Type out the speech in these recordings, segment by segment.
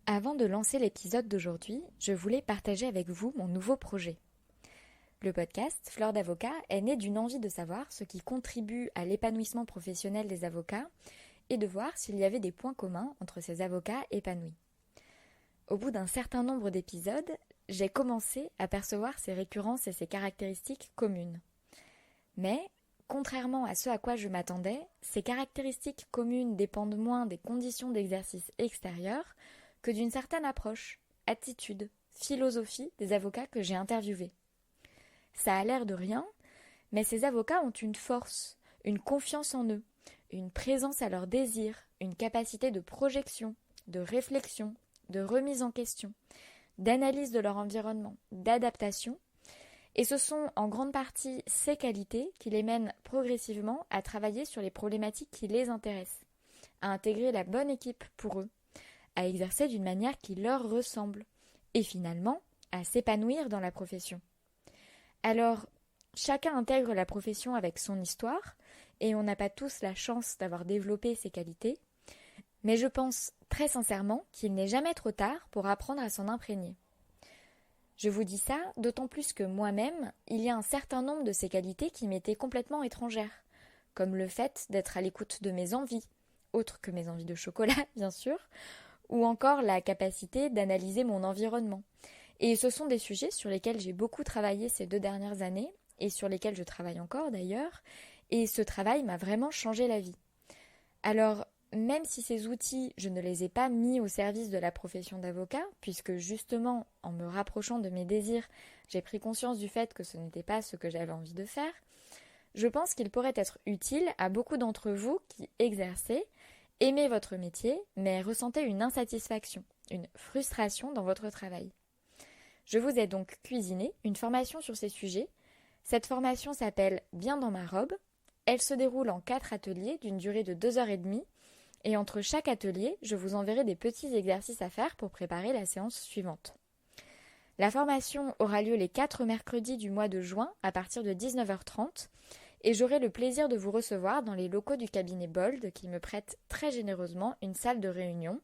Avant de lancer l'épisode d'aujourd'hui, je voulais partager avec vous mon nouveau projet. Le podcast Fleur d'avocat est né d'une envie de savoir ce qui contribue à l'épanouissement professionnel des avocats et de voir s'il y avait des points communs entre ces avocats épanouis. Au bout d'un certain nombre d'épisodes, j'ai commencé à percevoir ces récurrences et ces caractéristiques communes. Mais, contrairement à ce à quoi je m'attendais, ces caractéristiques communes dépendent moins des conditions d'exercice extérieures que d'une certaine approche, attitude, philosophie des avocats que j'ai interviewés. Ça a l'air de rien, mais ces avocats ont une force, une confiance en eux, une présence à leurs désirs, une capacité de projection, de réflexion, de remise en question, d'analyse de leur environnement, d'adaptation, et ce sont en grande partie ces qualités qui les mènent progressivement à travailler sur les problématiques qui les intéressent, à intégrer la bonne équipe pour eux, à exercer d'une manière qui leur ressemble, et finalement à s'épanouir dans la profession. Alors, chacun intègre la profession avec son histoire, et on n'a pas tous la chance d'avoir développé ces qualités, mais je pense très sincèrement qu'il n'est jamais trop tard pour apprendre à s'en imprégner. Je vous dis ça d'autant plus que moi-même, il y a un certain nombre de ces qualités qui m'étaient complètement étrangères, comme le fait d'être à l'écoute de mes envies, autres que mes envies de chocolat, bien sûr, ou encore la capacité d'analyser mon environnement. Et ce sont des sujets sur lesquels j'ai beaucoup travaillé ces 2 dernières années, et sur lesquels je travaille encore d'ailleurs, et ce travail m'a vraiment changé la vie. Alors, même si ces outils, je ne les ai pas mis au service de la profession d'avocat, puisque justement, en me rapprochant de mes désirs, j'ai pris conscience du fait que ce n'était pas ce que j'avais envie de faire, je pense qu'ils pourraient être utiles à beaucoup d'entre vous qui exercez, aimez votre métier, mais ressentez une insatisfaction, une frustration dans votre travail. Je vous ai donc cuisiné une formation sur ces sujets. Cette formation s'appelle Bien dans ma robe. Elle se déroule en 4 ateliers d'une durée de 2h30 et entre chaque atelier, je vous enverrai des petits exercices à faire pour préparer la séance suivante. La formation aura lieu les 4 mercredis du mois de juin à partir de 19h30 et j'aurai le plaisir de vous recevoir dans les locaux du cabinet Bold qui me prête très généreusement une salle de réunion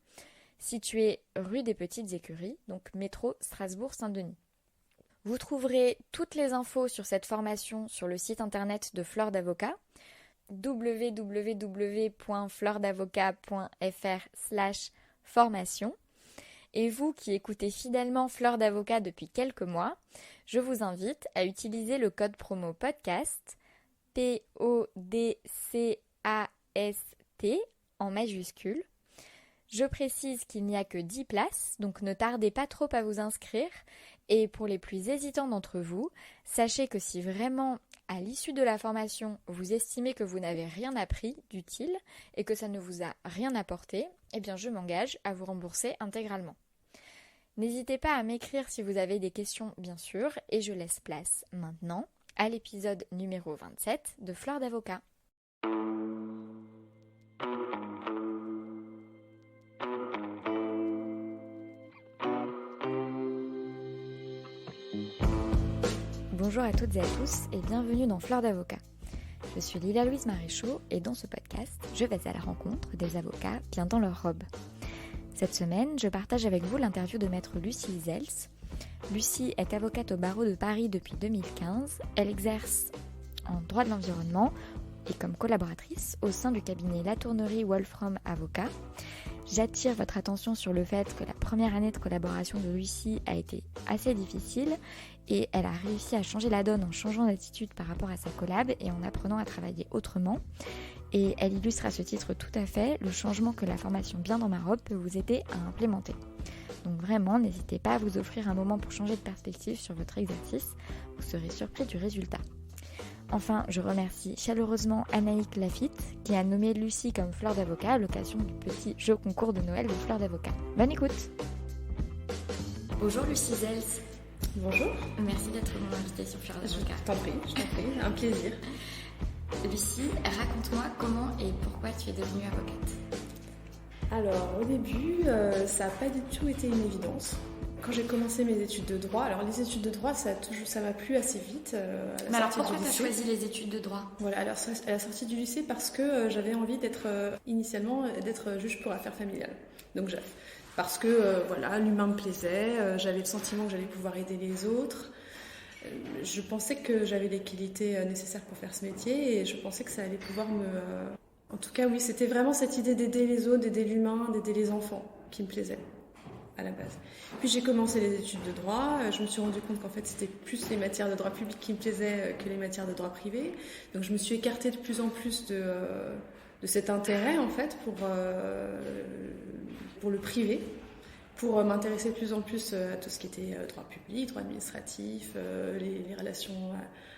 située rue des Petites Écuries, donc métro Strasbourg-Saint-Denis. Vous trouverez toutes les infos sur cette formation sur le site internet de Fleur d'Avocat, www.fleurdavocat.fr/formation. Et vous qui écoutez fidèlement Fleur d'Avocat depuis quelques mois, je vous invite à utiliser le code promo podcast PODCAST en majuscule. Je précise qu'il n'y a que 10 places, donc ne tardez pas trop à vous inscrire. Et pour les plus hésitants d'entre vous, sachez que si vraiment, à l'issue de la formation, vous estimez que vous n'avez rien appris d'utile et que ça ne vous a rien apporté, eh bien je m'engage à vous rembourser intégralement. N'hésitez pas à m'écrire si vous avez des questions, bien sûr, et je laisse place maintenant à l'épisode numéro 27 de Fleur d'Avocat. Bonjour à toutes et à tous et bienvenue dans Fleur d'Avocat. Je suis Lila-Louise Maréchaux et dans ce podcast, je vais à la rencontre des avocats bien dans leur robe. Cette semaine, je partage avec vous l'interview de maître Lucie Zels. Lucie est avocate au barreau de Paris depuis 2015. Elle exerce en droit de l'environnement et comme collaboratrice au sein du cabinet Latournerie Wolfram Avocat. J'attire votre attention sur le fait que la première année de collaboration de Lucie a été assez difficile et elle a réussi à changer la donne en changeant d'attitude par rapport à sa collab et en apprenant à travailler autrement. Et elle illustre à ce titre tout à fait le changement que la formation Bien dans ma robe peut vous aider à implémenter. Donc vraiment, n'hésitez pas à vous offrir un moment pour changer de perspective sur votre exercice, vous serez surpris du résultat. Enfin, je remercie chaleureusement Anaïk Lafitte qui a nommé Lucie comme Fleur d'Avocat à l'occasion du petit jeu concours de Noël de Fleur d'Avocat. Bonne écoute. Bonjour Lucie Zels. Bonjour. Merci d'être mon invitée sur Fleur d'Avocat. Je t'en prie, un plaisir. Lucie, raconte-moi comment et pourquoi tu es devenue avocate. Alors au début, ça n'a pas du tout été une évidence. Quand j'ai commencé mes études de droit, alors les études de droit, ça m'a plu assez vite. Mais alors pourquoi tu as choisi les études de droit ? Voilà, alors à la sortie du lycée parce que j'avais envie initialement d'être juge pour affaires familiales. Donc parce que voilà, l'humain me plaisait, j'avais le sentiment que j'allais pouvoir aider les autres. Je pensais que j'avais les qualités nécessaires pour faire ce métier et je pensais que ça allait pouvoir me... En tout cas, oui, c'était vraiment cette idée d'aider les autres, d'aider l'humain, d'aider les enfants qui me plaisait à la base. Puis j'ai commencé les études de droit, je me suis rendu compte qu'en fait c'était plus les matières de droit public qui me plaisaient que les matières de droit privé. Donc je me suis écartée de plus en plus de cet intérêt en fait pour le privé, pour m'intéresser de plus en plus à tout ce qui était droit public, droit administratif, les relations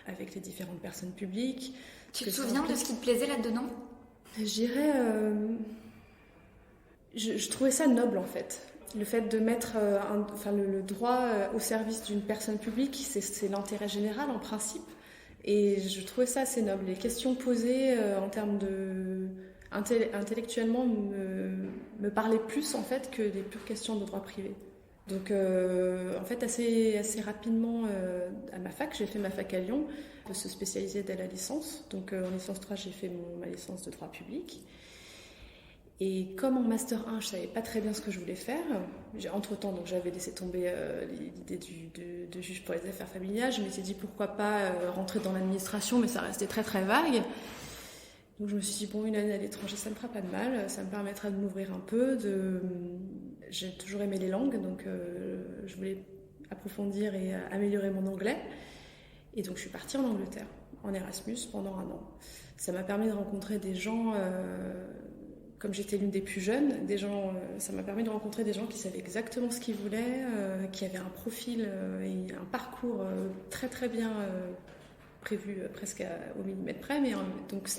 avec les différentes personnes publiques. Tu te souviens de ce qui te plaisait là-dedans ? Je dirais... je trouvais ça noble en fait. Le fait de mettre le droit au service d'une personne publique, c'est l'intérêt général en principe. Et je trouvais ça assez noble. Les questions posées en termes de... intellectuellement me parlaient plus en fait que des pures questions de droit privé. Donc en fait assez rapidement à ma fac, j'ai fait ma fac à Lyon, pour se spécialiser dès la licence. Donc en licence 3, j'ai fait ma licence de droit public. Et comme en Master 1, je ne savais pas très bien ce que je voulais faire, entre-temps, donc j'avais laissé tomber l'idée de juge pour les affaires familiales. Je m'étais dit pourquoi pas rentrer dans l'administration, mais ça restait très très vague. Donc je me suis dit, bon, une année à l'étranger, ça ne me fera pas de mal, ça me permettra de m'ouvrir un peu. J'ai toujours aimé les langues, donc je voulais approfondir et améliorer mon anglais. Et donc je suis partie en Angleterre, en Erasmus, pendant 1 an. Ça m'a permis de rencontrer des gens... Comme j'étais l'une des plus jeunes, ça m'a permis de rencontrer des gens qui savaient exactement ce qu'ils voulaient, qui avaient un profil et un parcours très très bien prévu, presque au millimètre près. Donc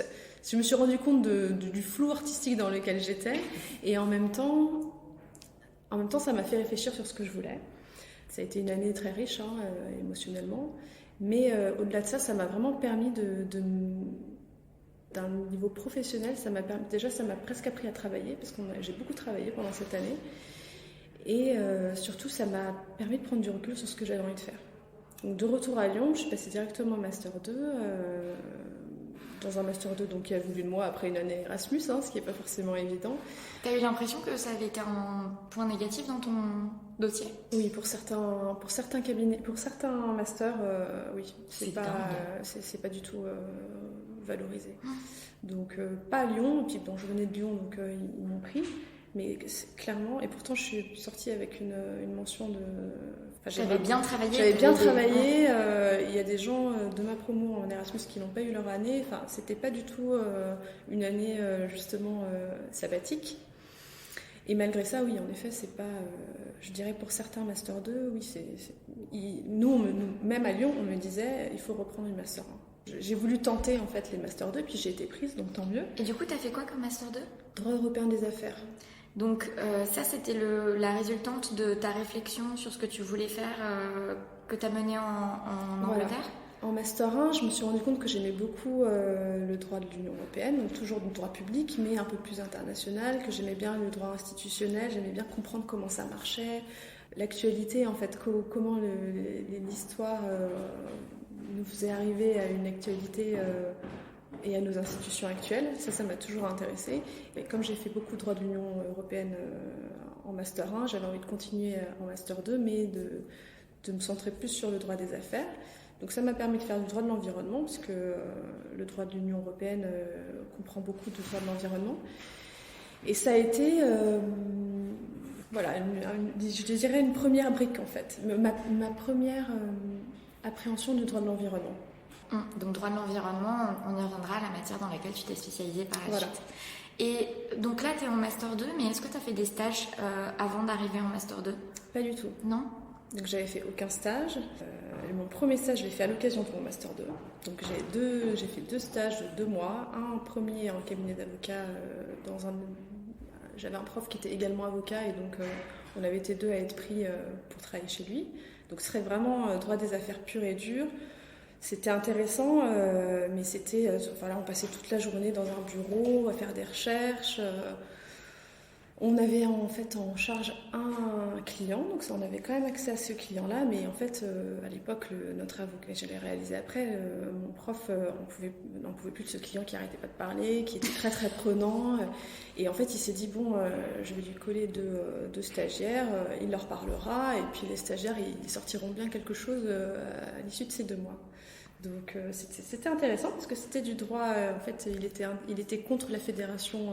je me suis rendu compte du flou artistique dans lequel j'étais, et en même temps, ça m'a fait réfléchir sur ce que je voulais. Ça a été une année très riche émotionnellement, mais au-delà de ça, ça m'a vraiment permis d'un niveau professionnel, ça m'a presque appris à travailler, parce que j'ai beaucoup travaillé pendant cette année. Et surtout, ça m'a permis de prendre du recul sur ce que j'avais envie de faire. Donc de retour à Lyon, je suis passée directement en Master 2, dans un Master 2 donc, qui a voulu de moi après une année Erasmus, ce qui n'est pas forcément évident. T'as eu l'impression que ça avait été un point négatif dans ton dossier ? Oui, pour certains cabinets, pour certains masters, oui. C'est pas du tout valorisé. Donc pas à Lyon, puis bon, je venais de Lyon, donc ils m'ont pris. Mais clairement, et pourtant je suis sortie avec une mention de... J'avais bien travaillé. J'avais bien travaillé. Il y a des gens de ma promo en Erasmus qui n'ont pas eu leur année. Enfin, c'était pas du tout une année justement sabbatique. Et malgré ça, oui, en effet, c'est pas... je dirais pour certains Master 2, oui, nous, même à Lyon, on me disait il faut reprendre une Master 1. J'ai voulu tenter en fait les Master 2, puis j'ai été prise, donc tant mieux. Et du coup, tu as fait quoi comme Master 2 ? Droit européen des affaires. Donc ça, c'était la résultante de ta réflexion sur ce que tu voulais faire, que tu as mené en Angleterre ? Voilà. En Master 1, je me suis rendu compte que j'aimais beaucoup le droit de l'Union européenne, donc toujours du droit public, mais un peu plus international, que j'aimais bien le droit institutionnel, j'aimais bien comprendre comment ça marchait, l'actualité, en fait, comment l'histoire nous faisait arriver à une actualité et à nos institutions actuelles. Ça m'a toujours intéressée. Et comme j'ai fait beaucoup de droit de l'Union européenne en Master 1, j'avais envie de continuer en Master 2, mais de me centrer plus sur le droit des affaires. Donc ça m'a permis de faire du droit de l'environnement, parce que le droit de l'Union européenne comprend beaucoup de droit de l'environnement. Et ça a été, je dirais une première brique en fait, ma première appréhension du droit de l'environnement. Donc droit de l'environnement, on y reviendra à la matière dans laquelle tu t'es spécialisée par la suite. Et donc là, tu es en Master 2, mais est-ce que tu as fait des stages avant d'arriver en Master 2 ? Pas du tout. Non ? Donc j'avais fait aucun stage. Mon premier stage, je l'ai fait à l'occasion de mon Master 2. Donc j'ai fait 2 stages de 2 mois. Un premier en cabinet d'avocat j'avais un prof qui était également avocat, et donc on avait été 2 à être pris pour travailler chez lui. Donc ce serait vraiment droit des affaires pur et dur. C'était intéressant, mais c'était... on passait toute la journée dans un bureau à faire des recherches. On avait en fait en charge un client, donc ça, on avait quand même accès à ce client-là, mais en fait à l'époque, notre avocat, je l'ai réalisé après, mon prof n'en pouvait plus de ce client qui arrêtait pas de parler, qui était très très prenant, et en fait il s'est dit bon, je vais lui coller deux stagiaires, il leur parlera, et puis les stagiaires ils sortiront bien quelque chose à l'issue de ces 2 mois. Donc c'était intéressant parce que c'était du droit, en fait il était contre la fédération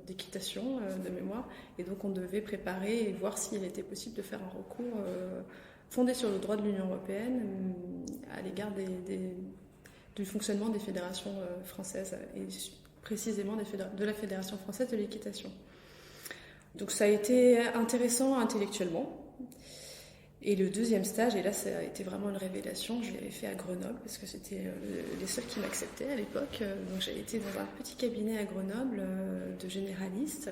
d'équitation de mémoire, et donc on devait préparer et voir s'il était possible de faire un recours fondé sur le droit de l'Union européenne à l'égard du fonctionnement des fédérations françaises et précisément de la Fédération française de l'équitation. Donc ça a été intéressant intellectuellement. Et le deuxième stage, et là ça a été vraiment une révélation, je l'avais fait à Grenoble parce que c'était les seuls qui m'acceptaient à l'époque. Donc j'avais été dans un petit cabinet à Grenoble de généralistes.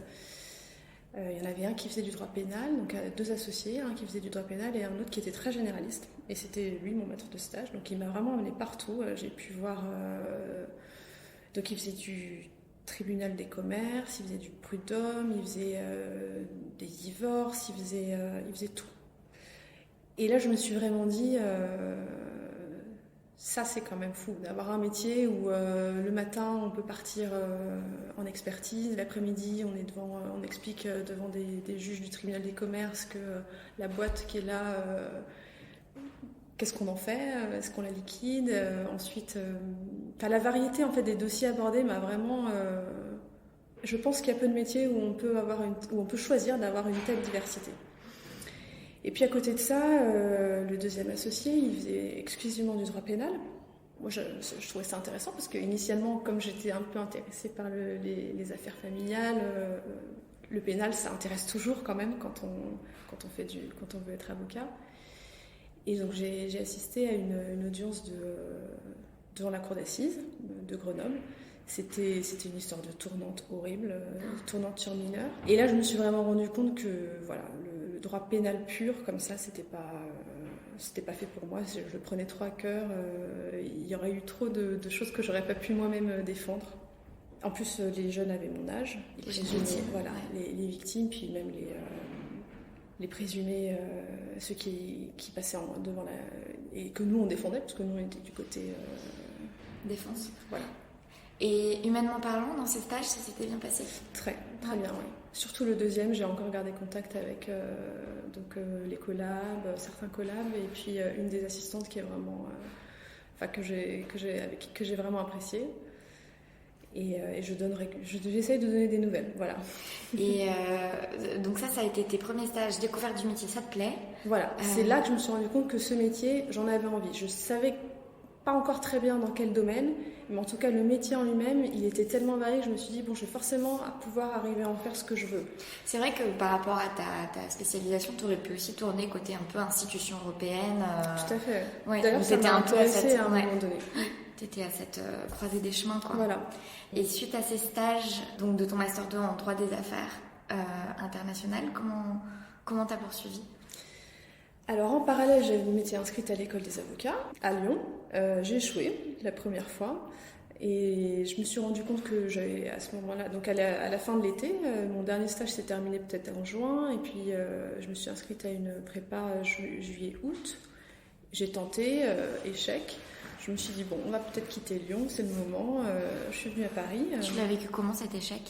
Il y en avait un qui faisait du droit pénal, donc 2 associés, un qui faisait du droit pénal et un autre qui était très généraliste. Et c'était lui mon maître de stage, donc il m'a vraiment amené partout. J'ai pu voir, donc il faisait du tribunal des commerces, il faisait du prud'homme, il faisait des divorces, il faisait tout. Et là, je me suis vraiment dit, ça c'est quand même fou, d'avoir un métier où le matin on peut partir en expertise, l'après-midi on explique devant des juges du tribunal des commerces que la boîte qui est là, qu'est-ce qu'on en fait, est-ce qu'on la liquide, ensuite, la variété en fait des dossiers abordés m'a vraiment. Je pense qu'il y a peu de métiers où on peut choisir d'avoir une telle diversité. Et puis à côté de ça, le deuxième associé, il faisait exclusivement du droit pénal. Moi, je trouvais ça intéressant parce qu'initialement, comme j'étais un peu intéressée par les affaires familiales, le pénal, ça intéresse toujours quand même quand on veut être avocat. Et donc j'ai assisté à une audience devant la cour d'assises de Grenoble. C'était une histoire de tournante horrible, tournante sur mineur. Et là, je me suis vraiment rendu compte que voilà, le droit pénal pur, comme ça, c'était pas fait pour moi. Je le prenais trop à cœur. Il y aurait eu trop de choses que j'aurais pas pu moi-même défendre. En plus, les jeunes avaient mon âge. Les prisonniers, voilà, ouais. les victimes, puis même les présumés, ceux qui passaient devant et que nous, on défendait, parce que nous, on était du côté... défense. Voilà. Et humainement parlant, dans ces stages, ça s'était bien passé? Très bien, oui. Surtout le deuxième, j'ai encore gardé contact avec les collabs, certains collabs, et puis une des assistantes qui est vraiment, que j'ai vraiment appréciée. Et j'essaye de donner des nouvelles, voilà. Et donc ça a été tes premiers stages, découverte du métier, ça te plaît? Voilà, c'est là que je me suis rendu compte que ce métier, j'en avais envie. Je savais pas encore très bien dans quel domaine, mais en tout cas le métier en lui-même, il était tellement varié que je me suis dit bon, je vais forcément pouvoir arriver à en faire ce que je veux. C'est vrai que par rapport à ta spécialisation, tu aurais pu aussi tourner côté un peu institution européenne. Tout à fait. Ouais, d'ailleurs, ça m'a intéressée à un moment donné. Tu étais à cette croisée des chemins, quoi. Voilà. Et suite à ces stages, donc de ton master 2 en droit des affaires internationales, comment t'as poursuivi? Alors en parallèle, je m'étais inscrite à l'école des avocats à Lyon. J'ai échoué la première fois et je me suis rendu compte que j'avais à ce moment-là, donc à la fin de l'été, mon dernier stage s'est terminé peut-être en juin, et puis je me suis inscrite à une prépa juillet-août. J'ai tenté, échec. Je me suis dit bon, on va peut-être quitter Lyon, c'est le moment. Je suis venue à Paris. Tu l'as vécu comment cet échec?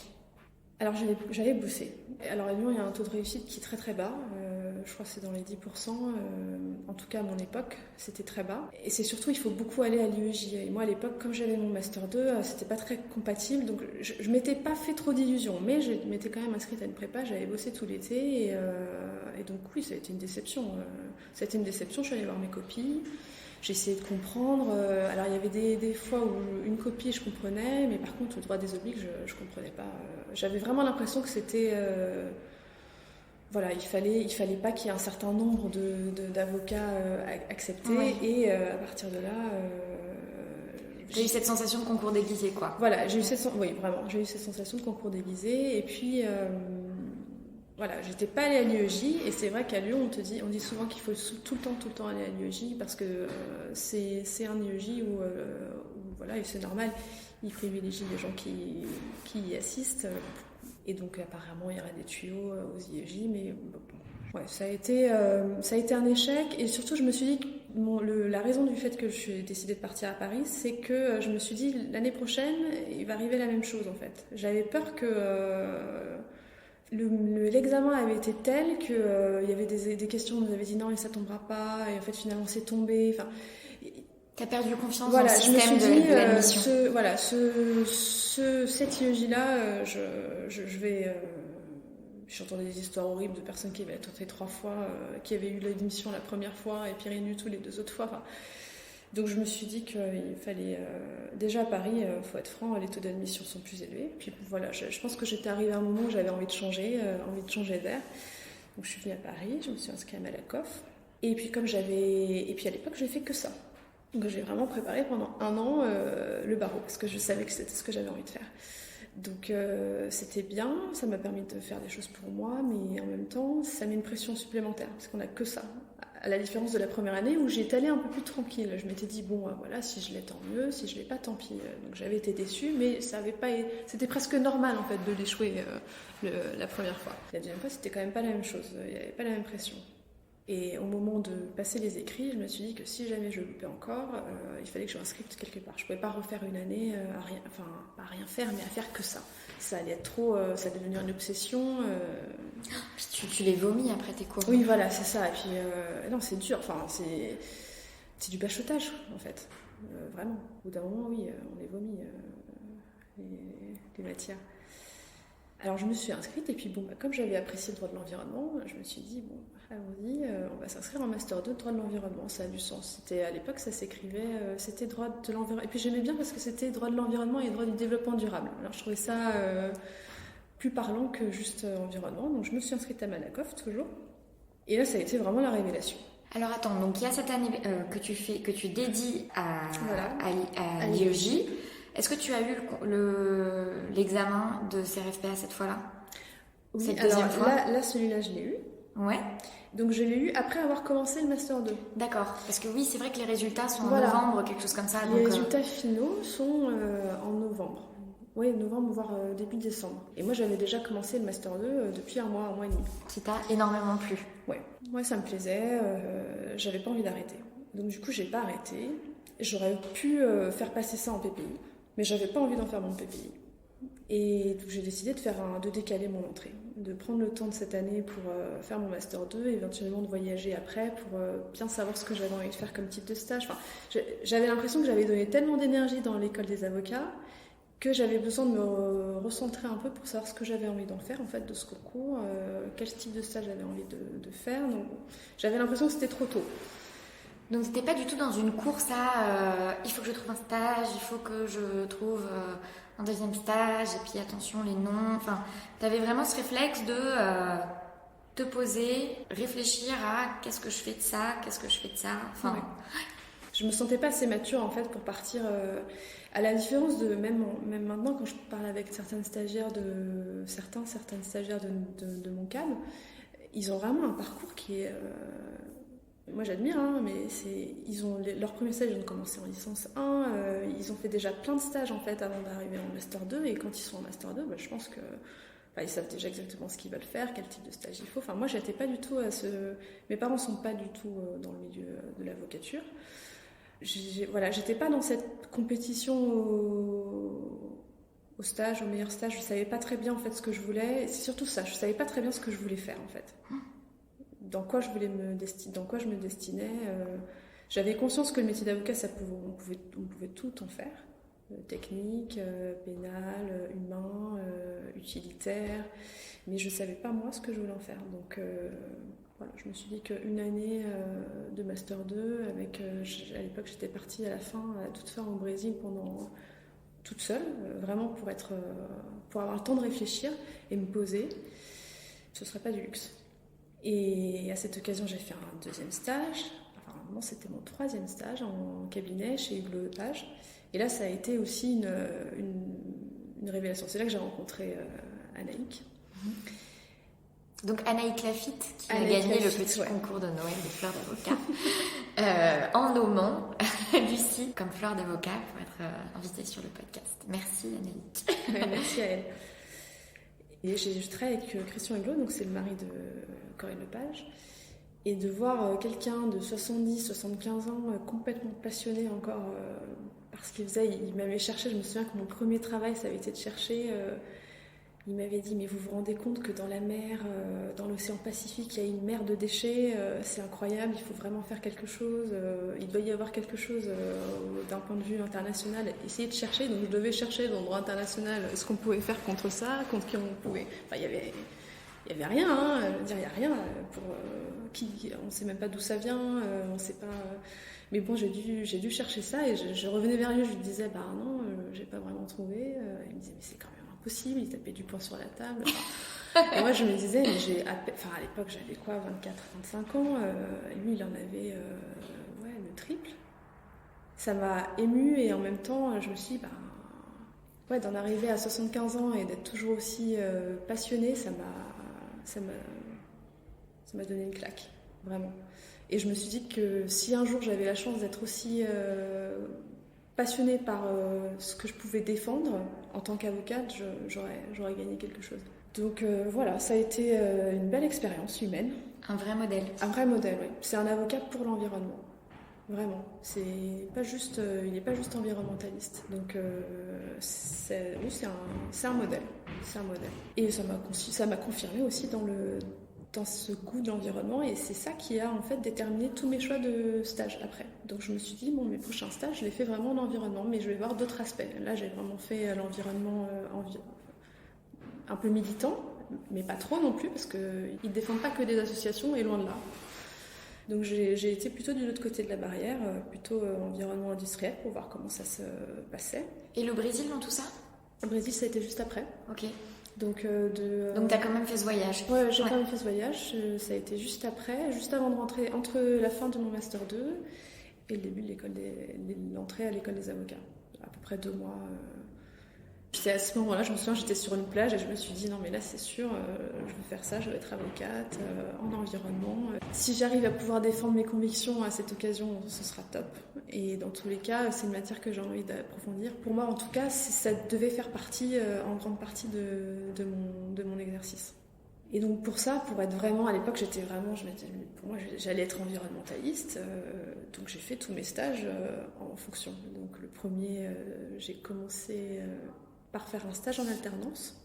Alors j'avais bossé. Alors à Lyon, il y a un taux de réussite qui est très très bas. Je crois que c'est dans les 10%. En tout cas, à mon époque, c'était très bas. Et c'est surtout, il faut beaucoup aller à l'IEJ. Et moi, à l'époque, comme j'avais mon Master 2, c'était pas très compatible. Donc je m'étais pas fait trop d'illusions. Mais je m'étais quand même inscrite à une prépa. J'avais bossé tout l'été. Et donc oui, ça a été une déception. Ça a été une déception. Je suis allée voir mes copies. J'ai essayé de comprendre. Alors, il y avait des fois où une copie, je comprenais, mais par contre, le droit des obliges, je comprenais pas. J'avais vraiment l'impression que c'était... voilà, il fallait pas qu'il y ait un certain nombre d'avocats acceptés. Oui. Et à partir de là... j'ai eu cette sensation de concours déguisé, quoi. Voilà, j'ai eu cette sensation de concours déguisé. Et puis... voilà, j'étais pas allée à l'IEJ, et c'est vrai qu'à Lyon, on dit souvent qu'il faut tout le temps aller à l'IEJ, parce que c'est un IEJ où voilà, et c'est normal, ils privilégient les gens qui y assistent. Et donc apparemment il y aura des tuyaux aux IEJ, mais bon. Ouais, ça a été un échec, et surtout je me suis dit que la raison du fait que j'ai décidé de partir à Paris, c'est que je me suis dit l'année prochaine il va arriver la même chose en fait. J'avais peur que l'examen avait été tel qu'il y avait des questions où on nous avait dit non mais ça tombera pas, et en fait finalement c'est tombé. Enfin, t'as perdu confiance dans le système de l'admission. Cette IEJ-là, je vais... J'entendais des histoires horribles de personnes qui avaient tenté 3 fois, qui avaient eu l'admission la première fois et puis rien du tout les 2 autres fois. Enfin, donc je me suis dit qu'il fallait... déjà à Paris, il faut être franc, les taux d'admission sont plus élevés. Puis voilà, je pense que j'étais arrivée à un moment où j'avais envie de changer d'air. Donc je suis venue à Paris, je me suis inscrite à Malakoff. Et puis et puis à l'époque, j'ai fait que ça. Donc j'ai vraiment préparé pendant 1 an le barreau, parce que je savais que c'était ce que j'avais envie de faire. Donc c'était bien, ça m'a permis de faire des choses pour moi, mais en même temps, ça met une pression supplémentaire, parce qu'on n'a que ça. À la différence de la première année où j'étais allée un peu plus tranquille. Je m'étais dit, bon, voilà, si je l'ai, tant mieux, si je l'ai pas, tant pis. Donc j'avais été déçue, mais c'était presque normal en fait de l'échouer la première fois. La deuxième fois, c'était quand même pas la même chose, il n'y avait pas la même pression. Et au moment de passer les écrits, je me suis dit que si jamais je loupais encore, il fallait que je m'inscrive quelque part. Je ne pouvais pas refaire une année à rien faire, mais à faire que ça. Ça allait être trop, ça allait devenir une obsession. Puis tu les vomis après tes cours. Oui, voilà, c'est ça. Et puis, non, c'est dur. Enfin, c'est du bachotage, en fait. Vraiment. Au bout d'un moment, oui, on les vomit, les matières. Alors je me suis inscrite et puis bon, comme j'avais apprécié le droit de l'environnement, je me suis dit bon, allons-y, on va s'inscrire en master 2 de droit de l'environnement, ça a du sens. À l'époque, ça s'écrivait, c'était droit de l'environnement. Et puis j'aimais bien parce que c'était droit de l'environnement et droit du développement durable. Alors je trouvais ça plus parlant que juste environnement, donc je me suis inscrite à Malakoff toujours. Et là, ça a été vraiment la révélation. Alors attends, donc il y a cette année que tu dédies à l'IEJ. Est-ce que tu as eu l'examen de CRFPA cette fois-là? Oui, cette alors deuxième fois là, celui-là, je l'ai eu. Ouais. Donc je l'ai eu après avoir commencé le Master 2. D'accord, parce que oui, c'est vrai que les résultats sont en novembre, quelque chose comme ça. Les résultats finaux sont en novembre. Oui, novembre, voire début décembre. Et moi, j'avais déjà commencé le Master 2 depuis un mois et demi. Qui t'a énormément plu? Ouais, moi ça me plaisait, j'avais pas envie d'arrêter. Donc du coup, j'ai pas arrêté. J'aurais pu faire passer ça en PPI, mais j'avais pas envie d'en faire mon PPI. Et donc j'ai décidé de décaler mon entrée, de prendre le temps de cette année pour faire mon Master 2, et éventuellement de voyager après pour bien savoir ce que j'avais envie de faire comme type de stage. Enfin, j'avais l'impression que j'avais donné tellement d'énergie dans l'école des avocats que j'avais besoin de me recentrer un peu pour savoir ce que j'avais envie d'en faire en fait de ce concours, quel type de stage j'avais envie de faire. Donc j'avais l'impression que c'était trop tôt. Donc t'étais pas du tout dans une course à il faut que je trouve un stage, il faut que je trouve un deuxième stage, et puis attention les noms. Enfin, t'avais vraiment ce réflexe de te poser, réfléchir à qu'est-ce que je fais de ça, qu'est-ce que je fais de ça. Enfin, ouais. Je me sentais pas assez mature en fait pour partir. À la différence de même maintenant quand je parle avec certaines stagiaires certaines stagiaires de mon CAM, ils ont vraiment un parcours qui est moi j'admire, hein, mais ils ont leur premier stage, ils ont commencé en licence 1, ils ont fait déjà plein de stages en fait avant d'arriver en Master 2, et quand ils sont en Master 2, je pense que ils savent déjà exactement ce qu'ils veulent faire, quel type de stage il faut. Enfin, moi j'étais pas du tout mes parents sont pas du tout dans le milieu de l'avocature. J'étais pas dans cette compétition au stage, au meilleur stage. Je savais pas très bien en fait ce que je voulais. C'est surtout ça, je savais pas très bien ce que je voulais faire en fait. Dans quoi je me destinais. J'avais conscience que le métier d'avocat, on pouvait tout en faire. Technique, pénal, humain, utilitaire. Mais je savais pas moi ce que je voulais en faire. Donc voilà, je me suis dit qu'une année de Master 2, à l'époque j'étais partie à toute fin au Brésil toute seule, vraiment pour avoir le temps de réfléchir et me poser, ce serait pas du luxe. Et à cette occasion, j'ai fait un deuxième stage. Apparemment, c'était mon 3e stage en cabinet chez Hugues Lepage. Et là, ça a été aussi une révélation. C'est là que j'ai rencontré Anaïk. Donc Anaïk Lafitte, qui a gagné le petit concours de Noël des fleurs d'avocat, en nommant Lucie comme fleur d'avocat pour être invitée sur le podcast. Merci Anaïk. Merci à elle. Et je travaille avec Christian Aiglot, donc c'est le mari de Corinne Lepage. Et de voir quelqu'un de 70-75 ans complètement passionné encore par ce qu'il faisait, il m'avait cherché, je me souviens que mon premier travail, ça avait été de chercher, il m'avait dit, mais vous vous rendez compte que dans la mer, dans l'océan Pacifique, il y a une mer de déchets, c'est incroyable, il faut vraiment faire quelque chose, il doit y avoir quelque chose d'un point de vue international, essayer de chercher, donc je devais chercher dans le droit international ce qu'on pouvait faire contre ça, contre qui on pouvait... Enfin, il y avait rien, hein. Je veux dire, il n'y a rien pour on ne sait même pas d'où ça vient, on sait pas. Mais bon, j'ai dû chercher ça et je revenais vers lui, je lui disais bah non, j'ai pas vraiment trouvé. Il me disait mais c'est quand même impossible, il tapait du poing sur la table. Et moi je me disais mais à l'époque j'avais quoi, 24-25 ans, lui il en avait le triple. Ça m'a émue et en même temps je me suis dit d'en arriver à 75 ans et d'être toujours aussi passionnée, ça m'a donné une claque, vraiment. Et je me suis dit que si un jour j'avais la chance d'être aussi passionnée par ce que je pouvais défendre en tant qu'avocate, j'aurais gagné quelque chose. Donc voilà, ça a été une belle expérience humaine. Un vrai modèle. Un vrai modèle, oui. C'est un avocat pour l'environnement. Vraiment. Il n'est pas juste environnementaliste. Donc c'est un modèle. C'est un modèle. Et ça m'a confirmé aussi dans ce goût de l'environnement, et c'est ça qui a en fait déterminé tous mes choix de stage après. Donc je me suis dit, mes prochains stages, je les fais vraiment en environnement, mais je vais voir d'autres aspects. Là, j'ai vraiment fait l'environnement un peu militant, mais pas trop non plus, parce qu'ils ne défendent pas que des associations, et loin de là. Donc j'ai été plutôt de l'autre côté de la barrière, plutôt environnement industriel, pour voir comment ça se passait. Et le Brésil dans tout ça ? Le Brésil, ça a été juste après. Ok. Donc tu as quand même fait ce voyage. Ouais, j'ai quand même fait ce voyage. Ça a été juste après, juste avant de rentrer, entre la fin de mon Master 2 et le début de l'entrée à l'école des avocats. À peu près 2 mois. Puis à ce moment-là, je me souviens, j'étais sur une plage et je me suis dit, non mais là c'est sûr, je veux faire ça, je veux être avocate en environnement. Si j'arrive à pouvoir défendre mes convictions à cette occasion, ce sera top. Et dans tous les cas, c'est une matière que j'ai envie d'approfondir. Pour moi, en tout cas, ça devait faire partie, en grande partie de mon exercice. Et donc pour ça, pour être vraiment, à l'époque, pour moi, j'allais être environnementaliste, donc j'ai fait tous mes stages en fonction. Donc le premier, j'ai commencé par faire un stage en alternance,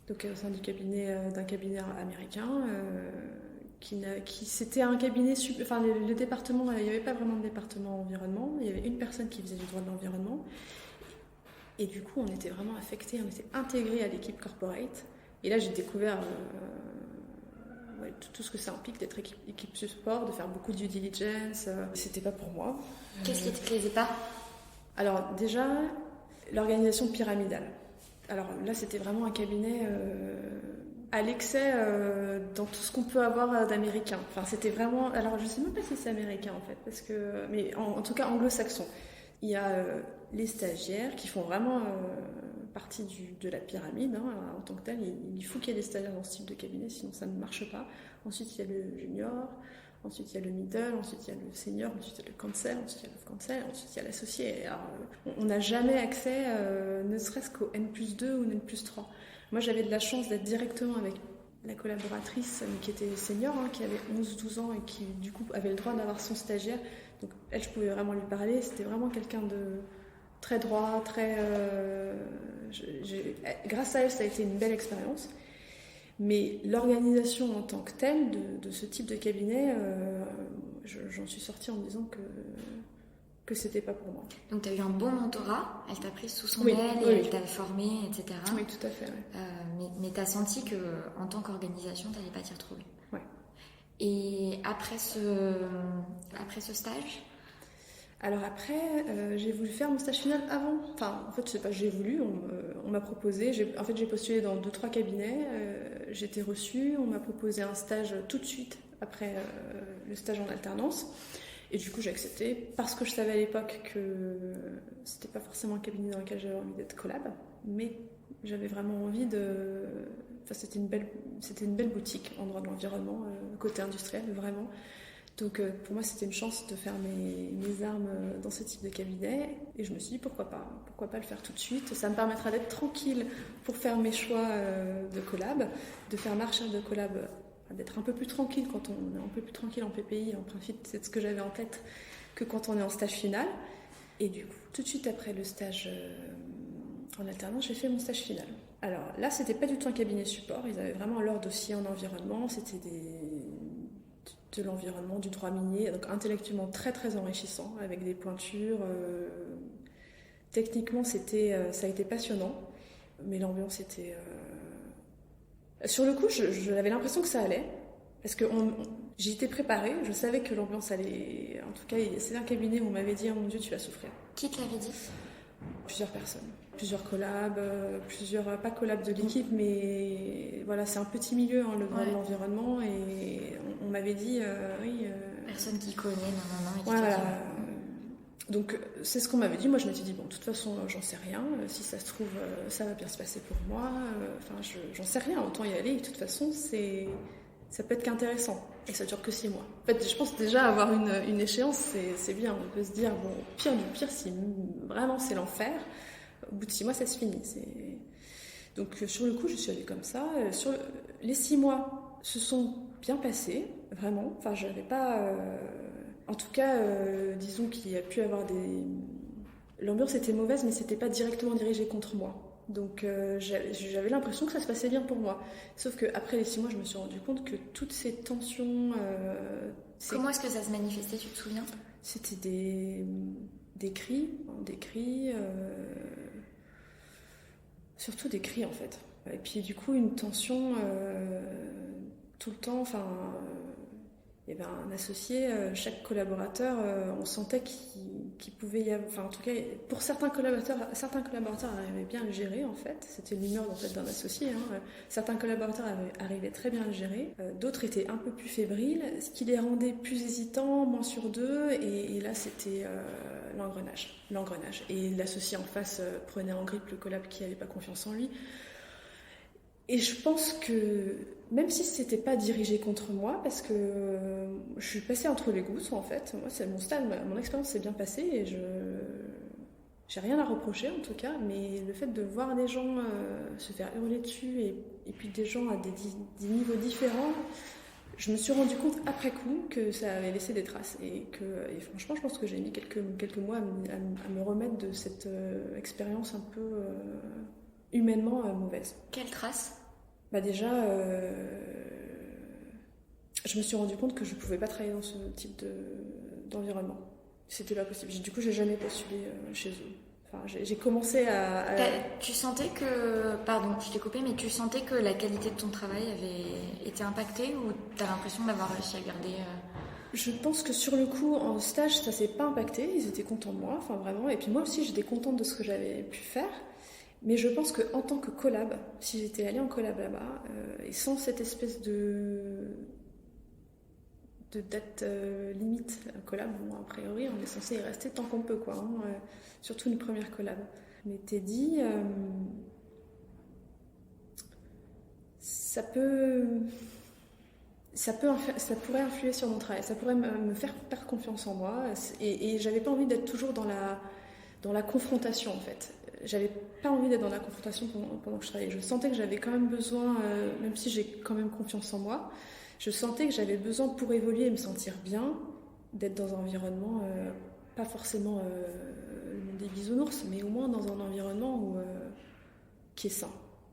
donc au sein d'un cabinet américain, c'était un cabinet, le département, il n'y avait pas vraiment de département environnement, il y avait une personne qui faisait du droit de l'environnement, et du coup on était vraiment affectés, on était intégrés à l'équipe corporate, et là j'ai découvert tout ce que ça implique d'être équipe support, de faire beaucoup de due diligence, c'était pas pour moi. Qu'est-ce qui te plaisait pas ? Alors déjà, l'organisation pyramidale. Alors là, c'était vraiment un cabinet à l'excès dans tout ce qu'on peut avoir d'américain. Enfin, c'était vraiment... Alors, je sais même pas si c'est américain, en fait, mais en tout cas anglo-saxon. Il y a les stagiaires qui font vraiment partie de la pyramide, hein, en tant que tel. Il faut qu'il y ait des stagiaires dans ce type de cabinet, sinon ça ne marche pas. Ensuite, il y a le junior... Ensuite, il y a le middle, ensuite, il y a le senior, ensuite, il y a le counsel, ensuite, il y a le counsel, ensuite, il y a l'associé. Alors, on n'a jamais accès, ne serait-ce qu'au N+2 ou N+3. Moi, j'avais de la chance d'être directement avec la collaboratrice qui était senior, hein, qui avait 11-12 ans et qui, du coup, avait le droit d'avoir son stagiaire. Donc, elle, je pouvais vraiment lui parler. C'était vraiment quelqu'un de très droit, très... Grâce à elle, ça a été une belle expérience. Mais l'organisation en tant que telle de ce type de cabinet, j'en suis sortie en me disant que c'était pas pour moi. Donc tu as eu un bon mentorat, elle t'a pris sous son aile et elle t'a formé, etc. Oui, tout à fait. Ouais. Mais tu as senti qu'en tant qu'organisation, tu n'allais pas t'y retrouver. Oui. Et après ce stage ? Alors après, j'ai voulu faire mon stage final avant. Enfin, en fait, je sais pas, j'ai voulu, on m'a proposé. J'ai postulé dans 2-3 cabinets, j'ai été reçue, on m'a proposé un stage tout de suite après le stage en alternance. Et du coup, j'ai accepté parce que je savais à l'époque que c'était pas forcément un cabinet dans lequel j'avais envie d'être collab, mais j'avais vraiment envie de... Enfin, c'était une belle boutique en droit de l'environnement, côté industriel, vraiment. Donc pour moi c'était une chance de faire mes armes dans ce type de cabinet et je me suis dit pourquoi pas le faire tout de suite, ça me permettra d'être tranquille pour faire mes choix de collab, de faire ma recherche de collab, d'être un peu plus tranquille quand on est un peu plus tranquille en PPI, en principe c'est ce que j'avais en tête, que quand on est en stage final. Et du coup tout de suite après le stage en alternance j'ai fait mon stage final. Alors là c'était pas du tout un cabinet support, ils avaient vraiment leur dossier en environnement, c'était de l'environnement, du droit minier, donc intellectuellement très très enrichissant, avec des pointures. Techniquement, ça a été passionnant, mais l'ambiance était... Sur le coup, j'avais l'impression que ça allait, parce que j'y étais préparée, je savais que l'ambiance allait... En tout cas, c'est un cabinet où on m'avait dit « Oh mon Dieu, tu vas souffrir ». Qui te l'avait dit ? Plusieurs personnes. Plusieurs collabs, pas collabs de l'équipe, mais voilà, c'est un petit milieu, hein, le droit de l'environnement, et on m'avait dit, oui... Personne qui connaît, non, voilà. Donc, c'est ce qu'on m'avait dit. Moi, je m'étais dit, bon, de toute façon, j'en sais rien. Si ça se trouve, ça va bien se passer pour moi. Enfin, j'en sais rien, autant y aller. Et de toute façon, ça peut être qu'intéressant. Et ça dure que 6 mois. En fait, je pense déjà avoir une échéance, c'est bien. On peut se dire, bon, pire du pire, si vraiment c'est l'enfer, au bout de 6 mois, ça se finit. Donc, sur le coup, je suis allée comme ça. Les 6 mois se sont bien passés, vraiment. Enfin, j'avais pas... En tout cas, disons qu'il y a pu avoir l'ambiance était mauvaise, mais c'était pas directement dirigé contre moi. Donc j'avais l'impression que ça se passait bien pour moi. Sauf qu'après les 6 mois, je me suis rendu compte que toutes ces tensions... Comment est-ce que ça se manifestait, tu te souviens ? C'était des cris, surtout des cris en fait. Et puis du coup, une tension tout le temps, enfin... Il y avait un associé, chaque collaborateur, on sentait qu'il pouvait y avoir... Enfin, en tout cas, pour certains collaborateurs arrivaient bien à le gérer, en fait. C'était l'humeur en fait, d'un associé. Hein. Certains collaborateurs arrivaient très bien à le gérer. D'autres étaient un peu plus fébriles, ce qui les rendait plus hésitants, moins sur d'eux. Et là, c'était l'engrenage. Et l'associé en face prenait en grippe le collab qui n'avait pas confiance en lui. Et je pense que, même si c'était pas dirigé contre moi, parce que je suis passée entre les gouttes, en fait. Moi, c'est mon stage, mon expérience s'est bien passée et j'ai rien à reprocher, en tout cas. Mais le fait de voir des gens se faire hurler dessus et puis des gens à des niveaux différents, je me suis rendu compte après coup que ça avait laissé des traces. Et franchement, je pense que j'ai mis quelques mois à me remettre de cette expérience un peu... humainement mauvaise. Quelle trace ? Déjà, je me suis rendu compte que je ne pouvais pas travailler dans ce type d'environnement. C'était pas possible. Du coup, j'ai jamais postulé chez eux. Enfin, j'ai commencé à... Tu sentais que... Pardon, je t'ai coupé, mais tu sentais que la qualité de ton travail avait été impactée ou tu as l'impression d'avoir réussi à garder... Je pense que sur le coup, en stage, ça s'est pas impacté. Ils étaient contents de moi, enfin vraiment. Et puis moi aussi, j'étais contente de ce que j'avais pu faire. Mais je pense qu'en tant que collab, si j'étais allée en collab là-bas, et sans cette espèce de date limite, collab, bon, a priori, on est censé y rester tant qu'on peut, quoi. Hein, surtout une première collab. Mais t'es dit, ça pourrait influer sur mon travail, ça pourrait me faire perdre confiance en moi, et j'avais pas envie d'être toujours dans la confrontation, en fait. J'avais pas envie d'être dans la confrontation pendant que je travaillais. Je sentais que j'avais quand même besoin, même si j'ai quand même confiance en moi, je sentais que j'avais besoin pour évoluer et me sentir bien, d'être dans un environnement, pas forcément le monde des bisounours, mais au moins dans un environnement qui est sain.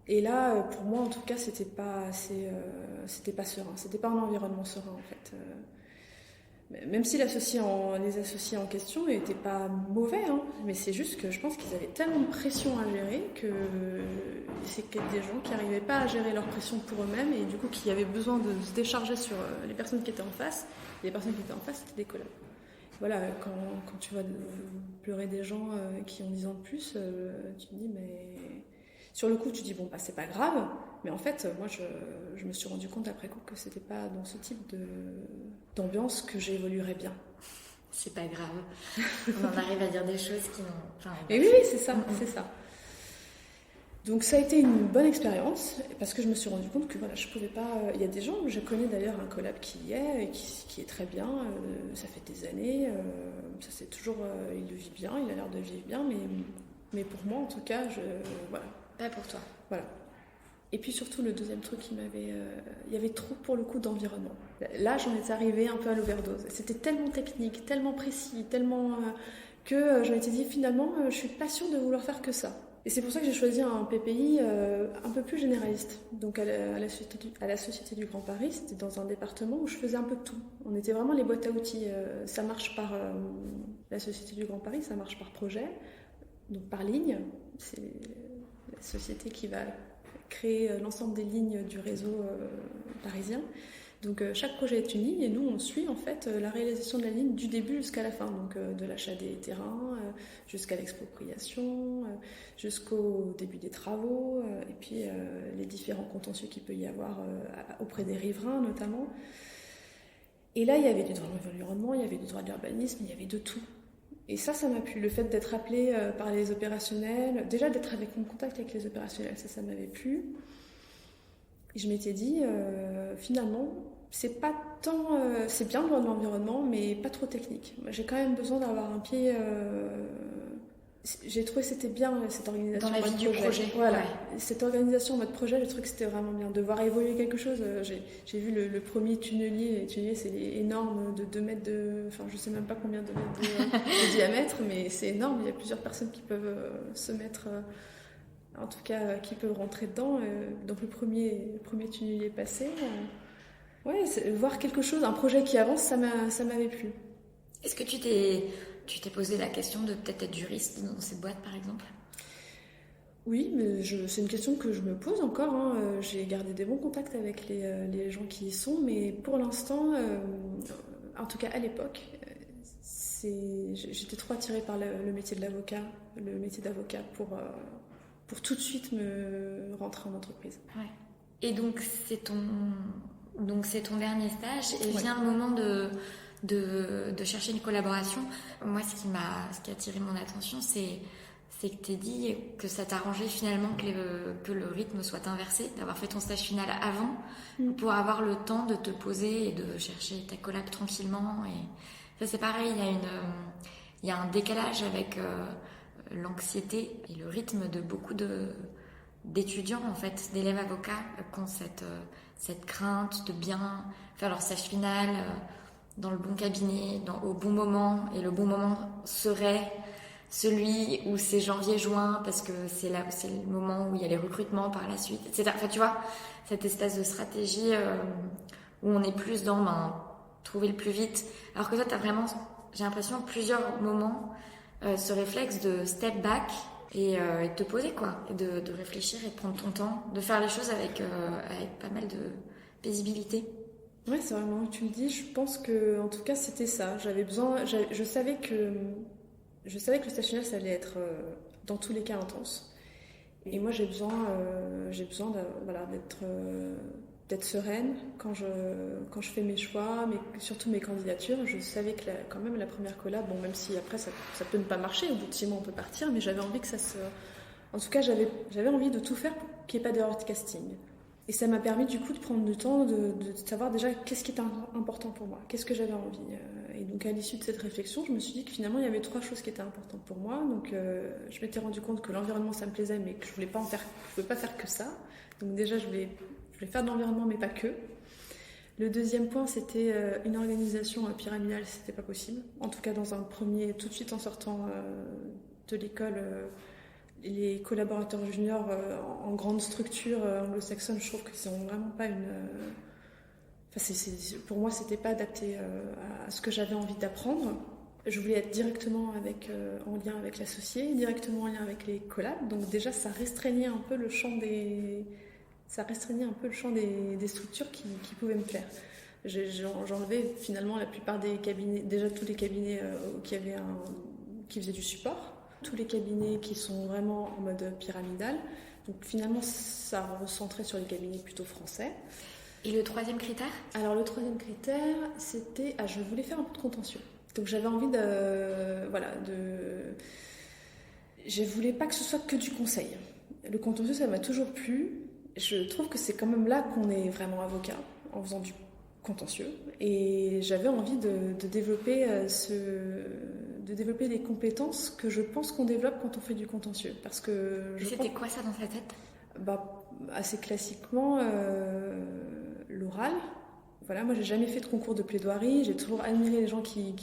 Et là, pour moi, en tout cas, c'était pas serein. C'était pas un environnement serein, en fait. Même si les associés en question n'étaient pas mauvais, hein, mais c'est juste que je pense qu'ils avaient tellement de pression à gérer que c'est des gens qui n'arrivaient pas à gérer leur pression pour eux-mêmes et du coup qui avaient besoin de se décharger sur les personnes qui étaient en face. Et les personnes qui étaient en face, c'était des collabs. Voilà, quand tu vois pleurer des gens qui ont 10 ans de plus, tu te dis, mais... Sur le coup, tu te dis, bon, bah, c'est pas grave, mais en fait, moi, je me suis rendu compte après coup que c'était pas dans ce type d'ambiance que j'évoluerais bien. C'est pas grave. On en arrive à dire des choses qui n'ont... Mais oui, c'est ça, c'est ça. Donc ça a été une bonne expérience parce que je me suis rendu compte que voilà, je pouvais pas. Il y a des gens, je connais d'ailleurs un collab qui y est et qui est très bien. Ça fait des années, ça c'est toujours, il le vit bien, il a l'air de vivre bien, mais pour moi en tout cas, voilà. Pas pour toi. Voilà. Et puis surtout le deuxième truc qui m'avait, il y avait trop pour le coup d'environnement. Là j'en étais arrivée un peu à l'overdose. C'était tellement technique, tellement précis, tellement que je m'étais dit finalement, je suis pas sûre de vouloir faire que ça. Et c'est pour ça que j'ai choisi un PPI un peu plus généraliste. Donc à la Société du Grand Paris, c'était dans un département où je faisais un peu de tout. On était vraiment les boîtes à outils. Ça marche par la Société du Grand Paris, ça marche par projet, donc par ligne. C'est la société qui va créer l'ensemble des lignes du réseau parisien. Donc chaque projet est une ligne et nous on suit en fait la réalisation de la ligne du début jusqu'à la fin, donc de l'achat des terrains jusqu'à l'expropriation, jusqu'au début des travaux et puis les différents contentieux qu'il peut y avoir auprès des riverains notamment. Et là il y avait du droit de l'environnement, il y avait du droit de l'urbanisme, il y avait de tout. Et ça m'a plu, le fait d'être appelé par les opérationnels, déjà d'être en contact avec les opérationnels, ça m'avait plu. Et je m'étais dit, finalement, c'est pas tant. C'est bien le droit de l'environnement, mais pas trop technique. Moi, j'ai quand même besoin d'avoir un pied. J'ai trouvé que c'était bien cette organisation. Dans la vie du projet. Voilà. Ouais. Cette organisation en mode projet, je trouve que c'était vraiment bien. De voir évoluer quelque chose. J'ai vu le premier tunnelier. Les tunneliers, c'est énorme de 2 mètres de. Enfin, je sais même pas combien de mètres de diamètre, mais c'est énorme. Il y a plusieurs personnes qui peuvent se mettre. En tout cas, qui peuvent rentrer dedans. Donc le premier tunnelier passé. Ouais, voir quelque chose, un projet qui avance, ça m'avait plu. Est-ce que tu t'es posé la question de peut-être être juriste dans cette boîte, par exemple ? Oui, mais c'est une question que je me pose encore. J'ai gardé des bons contacts avec les gens qui y sont, mais pour l'instant, en tout cas à l'époque, j'étais trop attirée par le métier d'avocat pour tout de suite me rentrer en entreprise. Ouais. Et donc c'est ton dernier stage et vient le moment de chercher une collaboration. Moi, ce qui a attiré mon attention, c'est que tu as dit que ça t'arrangeait finalement que le rythme soit inversé, d'avoir fait ton stage final avant pour avoir le temps de te poser et de chercher ta collab tranquillement. Et ça, c'est pareil, il y a un décalage avec l'anxiété et le rythme de beaucoup d'étudiants, en fait, d'élèves avocats qui ont cette crainte de bien faire leur stage final dans le bon cabinet, au bon moment. Et le bon moment serait celui où c'est janvier-juin, parce que c'est le moment où il y a les recrutements par la suite, etc. Enfin, tu vois, cette espèce de stratégie où on est plus dans trouver le plus vite. Alors que toi, tu as vraiment, j'ai l'impression, plusieurs moments, ce réflexe de step back et de te poser, quoi, et de réfléchir et de prendre ton temps, de faire les choses avec pas mal de paisibilité. Ouais, c'est vraiment ce que tu me dis. Je pense que, en tout cas, c'était ça. J'avais besoin. Je savais que le stage final, ça allait être dans tous les cas intense. Et moi, j'ai besoin d'être sereine quand je fais mes choix, mais surtout mes candidatures. Je savais que quand même la première collab, bon, même si après ça peut ne pas marcher, au bout de 6 mois on peut partir, mais j'avais envie que ça se. En tout cas, j'avais envie de tout faire pour qu'il n'y ait pas d'erreur de casting. Et ça m'a permis du coup de prendre du temps de savoir déjà qu'est-ce qui était important pour moi, qu'est-ce que j'avais envie. Et donc à l'issue de cette réflexion, je me suis dit que finalement il y avait 3 choses qui étaient importantes pour moi. Donc je m'étais rendu compte que l'environnement ça me plaisait, mais que je pouvais pas faire que ça. Donc déjà je voulais faire de l'environnement, mais pas que. Le deuxième point, c'était une organisation pyramidale, c'était pas possible. En tout cas dans un premier, tout de suite en sortant de l'école. Les collaborateurs juniors en grande structure anglo-saxonne, je trouve qu'ils n'ont vraiment pas une. Pour moi, c'était pas adapté à ce que j'avais envie d'apprendre. Je voulais être directement en lien avec l'associé, directement en lien avec les collabs. Donc déjà, ça restreignait un peu le champ des structures qui pouvaient me plaire. J'enlevais finalement la plupart des cabinets, déjà tous les cabinets qui faisaient du support. Tous les cabinets qui sont vraiment en mode pyramidal. Donc finalement, ça recentrait sur les cabinets plutôt français. Et le troisième critère ? Alors le troisième critère, c'était... je voulais faire un peu de contentieux. Donc j'avais envie je voulais pas que ce soit que du conseil. Le contentieux, ça m'a toujours plu. Je trouve que c'est quand même là qu'on est vraiment avocat, en faisant du contentieux. Et j'avais envie de développer de développer les compétences que je pense qu'on développe quand on fait du contentieux. Parce que c'était quoi ça dans ta tête? Assez classiquement, l'oral. Voilà, moi j'ai jamais fait de concours de plaidoirie, j'ai toujours admiré les gens qui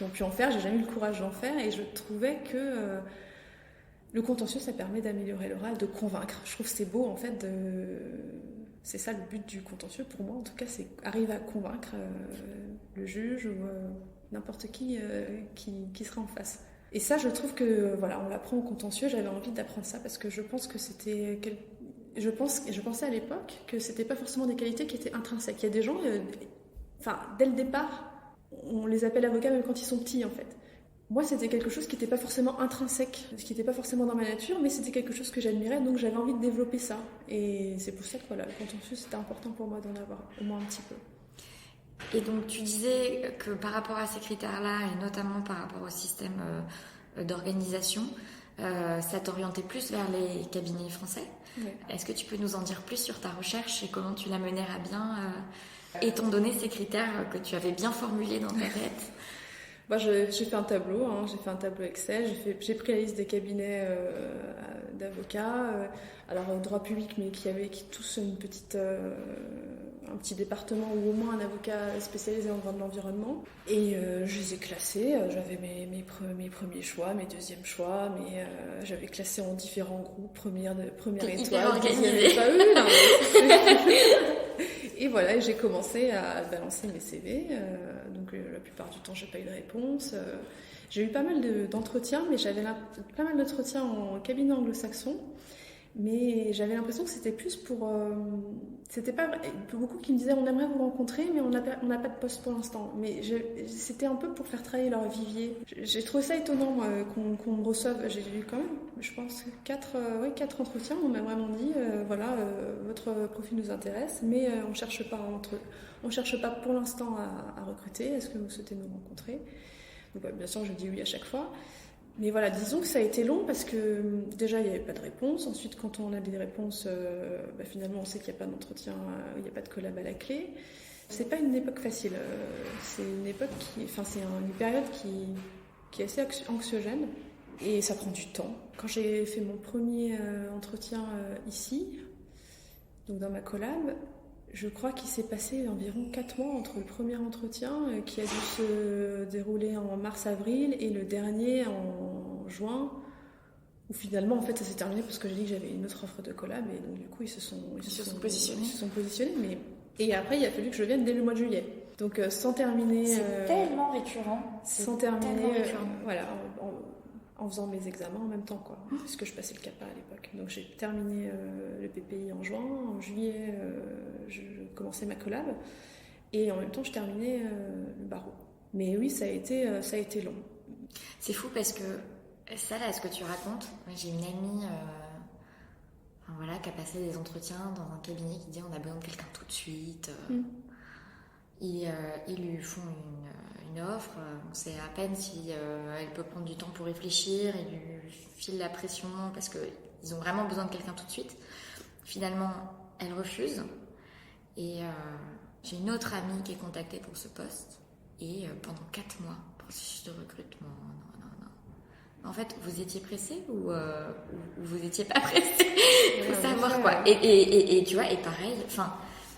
ont pu en faire, j'ai jamais eu le courage d'en faire et je trouvais que le contentieux ça permet d'améliorer l'oral, de convaincre. Je trouve que c'est beau en fait, c'est ça le but du contentieux pour moi en tout cas, c'est arriver à convaincre le juge ou n'importe qui sera en face. Et ça je trouve que voilà, on l'apprend au contentieux, j'avais envie d'apprendre ça parce que je pense que c'était je pensais à l'époque que c'était pas forcément des qualités qui étaient intrinsèques. Il y a des gens, dès le départ, on les appelle avocats même quand ils sont petits en fait. Moi, c'était quelque chose qui n'était pas forcément intrinsèque, qui n'était pas forcément dans ma nature, mais c'était quelque chose que j'admirais, donc j'avais envie de développer ça. Et c'est pour ça que voilà, le contentieux, c'était important pour moi d'en avoir au moins un petit peu. Et donc, tu disais que par rapport à ces critères-là, et notamment par rapport au système d'organisation, ça t'orientait plus vers les cabinets français. Oui. Est-ce que tu peux nous en dire plus sur ta recherche et comment tu la menais à bien, étant donné ces critères que tu avais bien formulés dans ta tête? J'ai fait un tableau, j'ai fait un tableau Excel, j'ai pris la liste des cabinets d'avocats, alors droit public, mais qui tous un petit département ou au moins un avocat spécialisé en droit de l'environnement. Et je les ai classés, j'avais mes premiers choix, mes deuxièmes choix, mais j'avais classé en différents groupes, première étoile, deuxième étoile. Et voilà, j'ai commencé à balancer mes CV. Donc la plupart du temps, j'ai pas eu de réponse. J'ai eu pas mal d'entretiens, mais j'avais pas mal d'entretiens en cabinet anglo-saxon. Mais j'avais l'impression que c'était plus pour... c'était pas beaucoup qui me disaient on aimerait vous rencontrer, mais on n'a pas de poste pour l'instant. Mais c'était un peu pour faire travailler leur vivier. J'ai trouvé ça étonnant moi, qu'on me reçoive. J'ai eu quand même, je pense, 4 entretiens. On m'a vraiment dit votre profil nous intéresse, mais on cherche pas pour l'instant à recruter. Est-ce que vous souhaitez nous rencontrer? Donc bien sûr, je dis oui à chaque fois. Mais voilà, disons que ça a été long parce que déjà, il n'y avait pas de réponse. Ensuite, quand on a des réponses, finalement, on sait qu'il n'y a pas d'entretien, il n'y a pas de collab à la clé. C'est pas une époque facile. C'est une époque c'est une période qui est assez anxiogène et ça prend du temps. Quand j'ai fait mon premier entretien ici, donc dans ma collab, je crois qu'il s'est passé environ 4 mois entre le premier entretien qui a dû se dérouler en mars-avril et le dernier en juin, où finalement en fait ça s'est terminé parce que j'ai dit que j'avais une autre offre de collab et donc du coup ils se sont positionnés. Et après il a fallu que je vienne dès le mois de juillet. Donc sans terminer... C'est tellement récurrent. Voilà, en faisant mes examens en même temps, quoi, puisque je passais le CAPA à l'époque. Donc j'ai terminé le PPI en juin, en juillet je commençais ma collab, et en même temps je terminais le barreau. Mais oui, ça a été long. C'est fou parce que ça là, ce que tu racontes, j'ai une amie qui a passé des entretiens dans un cabinet qui dit on a besoin de quelqu'un tout de suite. Ils lui font une offre, on sait à peine si elle peut prendre du temps pour réfléchir, ils lui filent la pression parce qu'ils ont vraiment besoin de quelqu'un tout de suite. Finalement, elle refuse et j'ai une autre amie qui est contactée pour ce poste et pendant 4 mois, processus de recrutement, non. En fait, vous étiez pressé ou vous étiez pas pressé pour savoir quoi. Et tu vois, et pareil,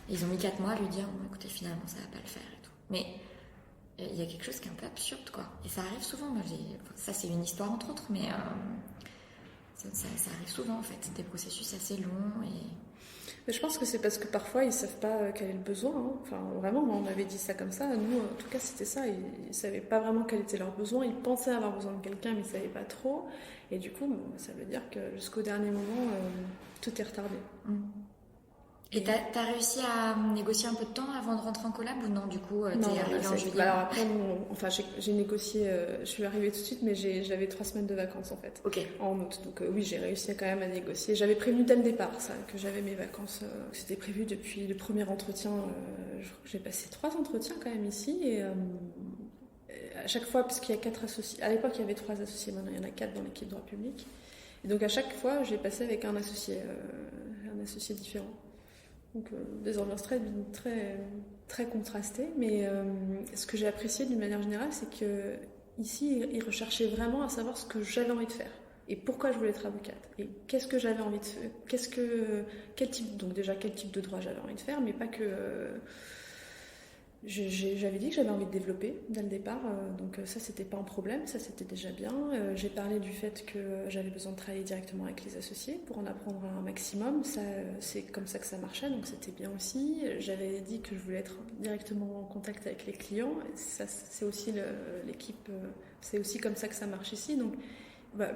ils ont mis 4 mois à lui dire bon, écoutez, finalement ça va pas le faire et tout. Mais il y a quelque chose qui est un peu absurde, quoi. Et ça arrive souvent. Ça, c'est une histoire entre autres, mais ça arrive souvent en fait. Des processus assez longs Mais je pense que c'est parce que parfois ils savent pas quel est le besoin. Enfin, vraiment, on m'avait dit ça comme ça. Nous, en tout cas, c'était ça. Ils savaient pas vraiment quel était leur besoin. Ils pensaient avoir besoin de quelqu'un, mais ils savaient pas trop. Et du coup, ça veut dire que jusqu'au dernier moment, tout est retardé. Et t'as réussi à négocier un peu de temps avant de rentrer en collab ou non, du coup, t'es arrivée en juillet? Alors après, j'ai négocié, je suis arrivée tout de suite, mais j'avais 3 semaines de vacances en fait, en août. Donc oui, j'ai réussi quand même à négocier. J'avais prévenu dès le départ ça, que j'avais mes vacances. C'était prévu depuis le premier entretien. Je crois que j'ai passé 3 entretiens quand même ici. Et à chaque fois, parce qu'il y a 4 associés. À l'époque, il y avait 3 associés, maintenant il y en a 4 dans l'équipe droit public. Et donc à chaque fois, j'ai passé avec un associé différent. Donc des ambiances très contrastées. Mais ce que j'ai apprécié d'une manière générale, c'est que ici, ils recherchaient vraiment à savoir ce que j'avais envie de faire. Et pourquoi je voulais être avocate. Et qu'est-ce que j'avais envie de faire. Quel type de droit j'avais envie de faire, mais pas que... J'avais dit que j'avais envie de développer dès le départ, donc ça c'était pas un problème, ça c'était déjà bien. J'ai parlé du fait que j'avais besoin de travailler directement avec les associés pour en apprendre un maximum, ça c'est comme ça que ça marchait, donc c'était bien aussi. J'avais dit que je voulais être directement en contact avec les clients, ça c'est aussi l'équipe, c'est aussi comme ça que ça marche ici, donc